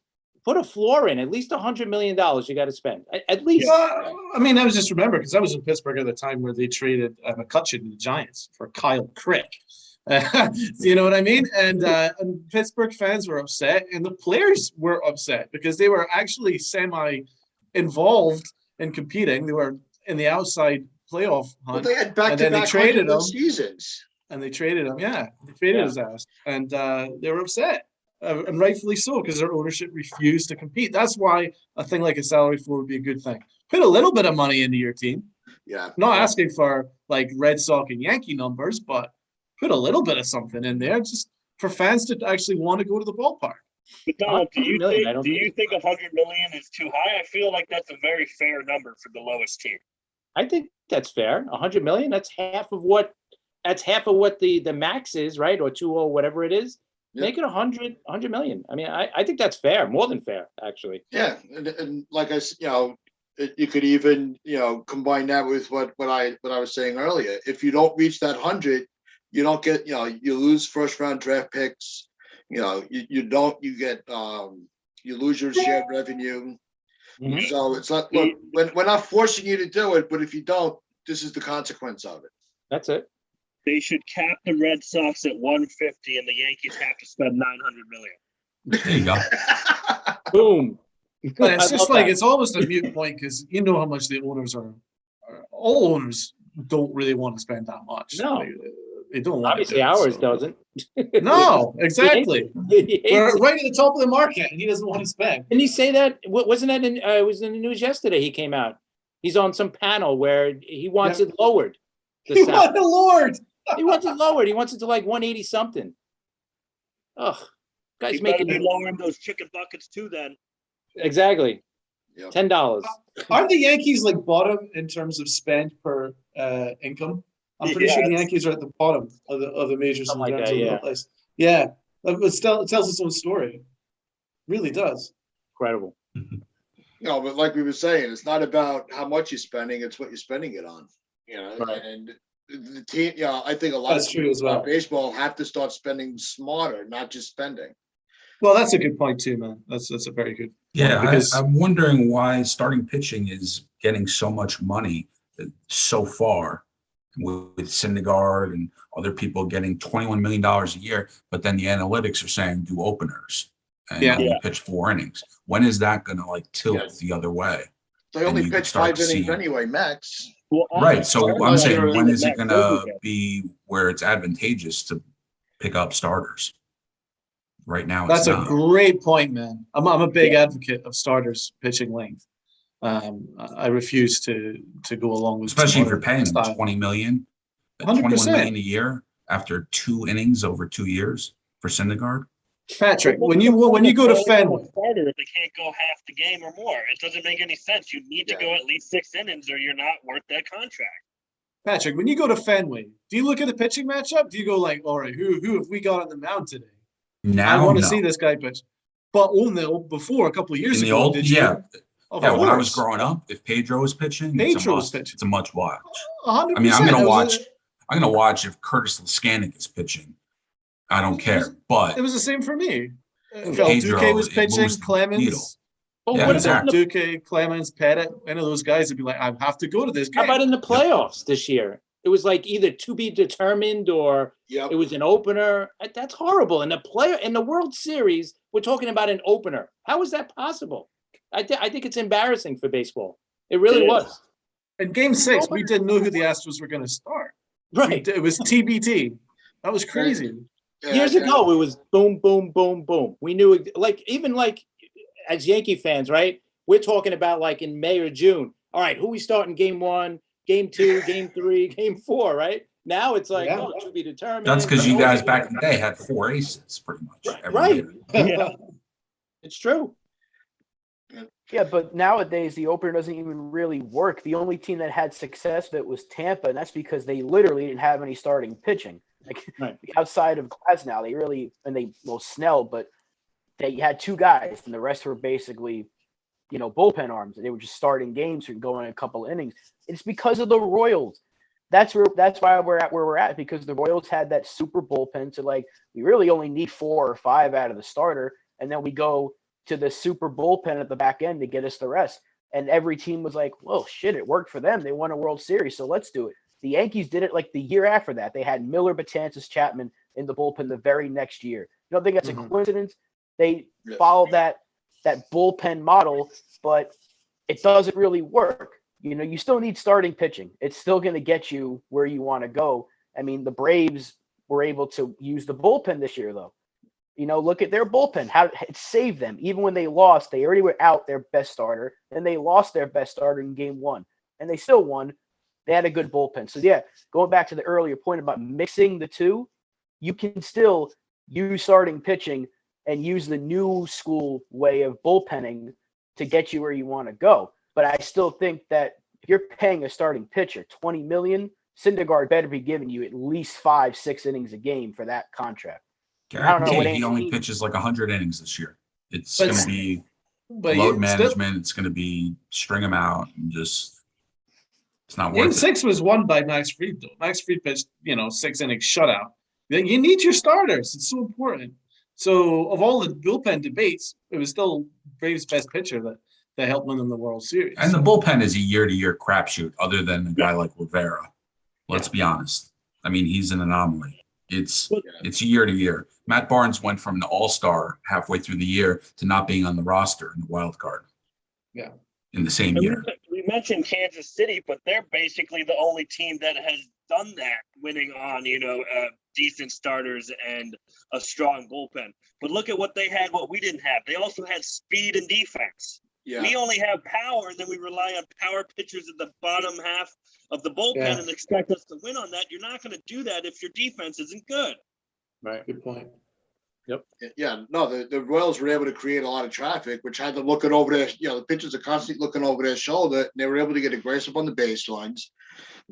put a floor in, at least $100 million you got to spend. At least. Well, I mean, I was just remember because I was in Pittsburgh at the time where they traded McCutcheon to the Giants for Kyle Crick. You know what I mean? And Pittsburgh fans were upset, and the players were upset because they were actually semi-involved in competing. They were in the outside playoff But hunt, they had and then they back-to-back traded 100 him. seasons. And they traded him. Yeah, they traded his ass, and they were upset, and rightfully so, because their ownership refused to compete. That's why a thing like a salary floor would be a good thing. Put a little bit of money into your team. Yeah. Not asking for like Red Sox and Yankee numbers, but put a little bit of something in there just for fans to actually want to go to the ballpark. But Donald, do you $100 million, I don't think think 100 million is too high? I feel like that's a very fair number for the lowest team. I think that's fair. 100 million. That's half of what the max is, right? Or 20, whatever it is. Yeah. Make it 100 million. I mean, I think that's fair, more than fair, actually. Yeah, and like I said, you could even combine that with what I was saying earlier. If you don't reach that 100, you don't get you lose first round draft picks. You lose your shared revenue. Mhm. So it's like, look, we're not forcing you to do it, but if you don't, this is the consequence of it. That's it. They should cap the Red Sox at 150, and the Yankees have to spend 900 million. There you go. Boom. But it's I just love like that. it's almost a mute point because you know how much the owners are. All owners don't really want to spend that much. No. They don't want Obviously, to. ours doesn't. No, exactly. He hates We're it. right at the top of the market, and he doesn't want to spend. Didn't he say that? Wasn't that in? It was in the news yesterday. He came out. He's on some panel where he wants it lowered. The You salary. want the Lord. He wants it lowered. He wants it to like 180 something. Ugh, guys You better be making lowering those chicken buckets too, then. exactly Yep. $10. Aren't the Yankees like bottom in terms of spend per income? I'm pretty sure the Yes. Yankees are at the bottom of the majors Something in like terms that, of yeah. the place. Yeah, it tells its own story. Really does. Incredible. No, but like we were saying, it's not about how much you're spending; it's what you're spending it on. Right. And the team, yeah, I think a lot That's of true teams as well. baseball have to start spending smarter, not just spending. Well, that's a good point too, man. That's a very good point. Yeah, because I'm wondering why starting pitching is getting so much money so far with Syndergaard and other people getting $21 million a year, but then the analytics are saying do openers and Yeah. only pitch 4 innings. When is that going to like tilt Yes. the other way? They And only you can pitch start 5 to see- innings anyway, max. Well, Right. So I'm Unless saying, you're- when is it Max going to Scherzer. be where it's advantageous to pick up starters? Right now, that's it's a not. great point, man. I'm a big advocate of starters pitching length. I refuse to go along with Especially if you're smarter paying them style. 20 million, 100%. 21 million a year after 2 innings over 2 years for Syndergaard. Patrick, But when you go to Fenway, starter if they can't go half the game or more, it doesn't make any sense. You need to go at least 6 innings, or you're not worth that contract. Patrick, when you go to Fenway, do you look at the pitching matchup? Do you go like, all right, who have we got on the mound today? Now, I want to no. see this guy pitch. But before a couple of years In the ago, old, did you? yeah, Of yeah. When I was course. growing up, if Pedro was pitching, Pedro was pitching. It's a much watch. 100%. I mean, I'm gonna It was watch. I'm gonna watch if Curtis Laskanik is pitching. I don't care, but It was the same for me. Pedro, Duque was it pitching, moves the needle. Clemens. But Yeah, what exactly. about Duque, Clemens, Pettit, any of those guys would be like, I have to go to this how game. about in the playoffs this year? It was like either to be determined or Yep. it was an opener. That's horrible. In the World Series, we're talking about an opener. How is that possible? I think it's embarrassing for baseball. It really It is. was. In game 6, we didn't know who the Astros were going to start. Right. It was TBT. That was crazy. Years ago, it was boom, boom, boom, boom. We knew, even as Yankee fans, right? We're talking about like in May or June. All right, who we starting game 1, game 2, game 3, game 4, right? Now it's like, Yeah. oh, it should be determined. That's because you guys back in the day had 4 aces pretty much every Right. year. Yeah. It's true. Yeah, but nowadays the opener doesn't even really work. The only team that had success with it was Tampa, and that's because they literally didn't have any starting pitching. Like Right. outside of Glasnow, Snell, but they had 2 guys, and the rest were basically, bullpen arms, and they were just starting games or going a couple innings. It's because of the Royals. That's why we're at where we're at, because the Royals had that super bullpen. So we really only need 4 or 5 out of the starter, and then we go to the super bullpen at the back end to get us the rest. And every team was like, well, shit, it worked for them. They won a World Series, so let's do it. The Yankees did it like the year after that. They had Miller, Betances, Chapman in the bullpen the very next year. You don't think that's a coincidence? They followed that bullpen model, but it doesn't really work. You still need starting pitching. It's still going to get you where you want to go. I mean, the Braves were able to use the bullpen this year, though. Look at their bullpen. How it saved them. Even when they lost, they already were out their best starter, and they lost their best starter in game 1, and they still won. They had a good bullpen. So, yeah, going back to the earlier point about mixing the two, you can still use starting pitching and use the new school way of bullpenning to get you where you want to go. But I still think that if you're paying a starting pitcher $20 million, Syndergaard better be giving you at least 5-6 innings a game for that contract. I don't know what He only Anthony- pitches like 100 innings this year. It's But going to be But load still- management. It's going to be string them out and just it's not Game worth it. 6 was won by Max Fried, though. Max Fried pitched, 6 innings shutout. You need your starters. It's so important. So, of all the bullpen debates, it was still Braves' best pitcher that helped win them the World Series. And the bullpen is a year-to-year crapshoot, other than a guy like Rivera. Let's be honest. I mean, he's an anomaly. It's year to year. Matt Barnes went from an all-star halfway through the year to not being on the roster in the wild card. Yeah. In the same And year. we mentioned Kansas City, but they're basically the only team that has done that, winning on decent starters and a strong bullpen. But look at what they had, what we didn't have. They also had speed and defense. Yeah. We only have power, and then we rely on power pitchers at the bottom half of the bullpen Yeah. and expect us to win on that. You're not going to do that if your defense isn't good. Right. Good point. Yeah, no, the Royals were able to create a lot of traffic, which had them looking over their, the pitchers are constantly looking over their shoulder. And they were able to get aggressive on the baselines,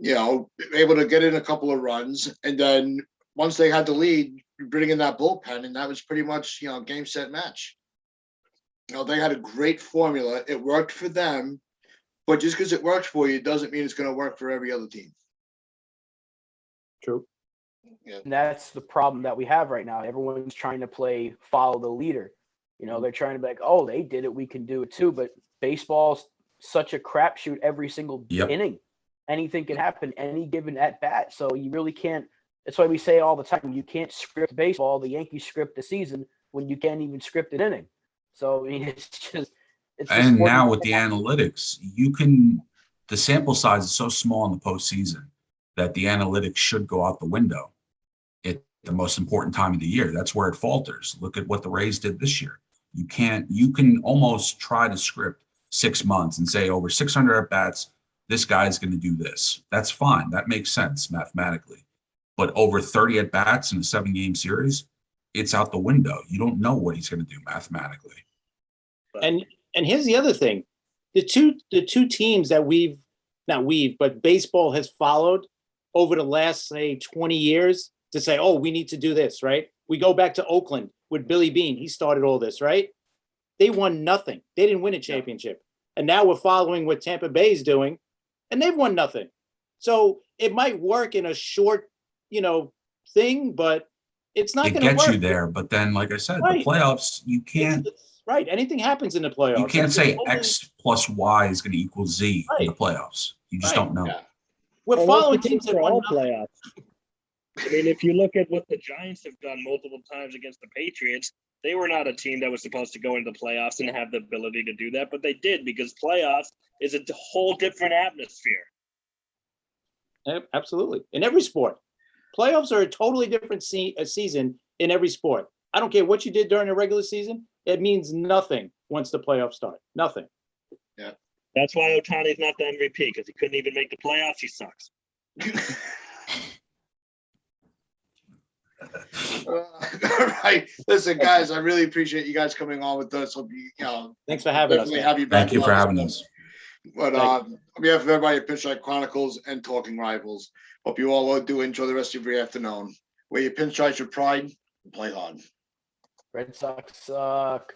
able to get in a couple of runs. And then once they had the lead, bring in that bullpen, and that was pretty much, game, set, match. They had a great formula. It worked for them, but just because it works for you doesn't mean it's going to work for every other team. True. And that's the problem that we have right now. Everyone's trying to play follow the leader. They're trying to be like, oh, they did it, we can do it too. But baseball's such a crapshoot every single inning. Anything can happen any given at bat. So you really can't. That's why we say all the time, you can't script baseball. The Yankees script the season when you can't even script an inning. So I mean, it's And now with the analytics, the sample size is so small in the postseason that the analytics should go out the window at the most important time of the year. That's where it falters. Look at what the Rays did this year. You can almost try to script 6 months and say over 600 at bats, this guy's going to do this. That's fine. That makes sense mathematically. But over 30 at bats in a 7-game series, it's out the window. You don't know what he's going to do mathematically. And here's the other thing. The two teams that but baseball has followed over the last, say, 20 years to say, oh, we need to do this, right? We go back to Oakland with Billy Beane. He started all this, right? They won nothing. They didn't win a championship. And now we're following what Tampa Bay is doing, and they've won nothing. So it might work in a short, thing, but it's not going to work. It gets you there, but then, like I said, the playoffs, you can't. Right. Anything happens in the playoffs. You can't say X plus Y is going to equal Z in the playoffs. You just don't know. Yeah. We're following teams that won all nothing. playoffs. I mean, if you look at what the Giants have done multiple times against the Patriots, they were not a team that was supposed to go into the playoffs and have the ability to do that, but they did because playoffs is a whole different atmosphere. Absolutely. In every sport. Playoffs are a totally different season in every sport. I don't care what you did during the regular season. It means nothing once the playoffs start. Nothing. Yeah. That's why Ohtani's not the MVP, because he couldn't even make the playoffs. He sucks. All right. Listen, guys, I really appreciate you guys coming on with us. Hope Thanks for having us. Have you back. Thank you for having us. But on behalf of everybody at Pinstripe Chronicles and Talking Rivals, hope you all do enjoy the rest of your afternoon. Wear your pinstripes with pride and play hard. Red Sox suck.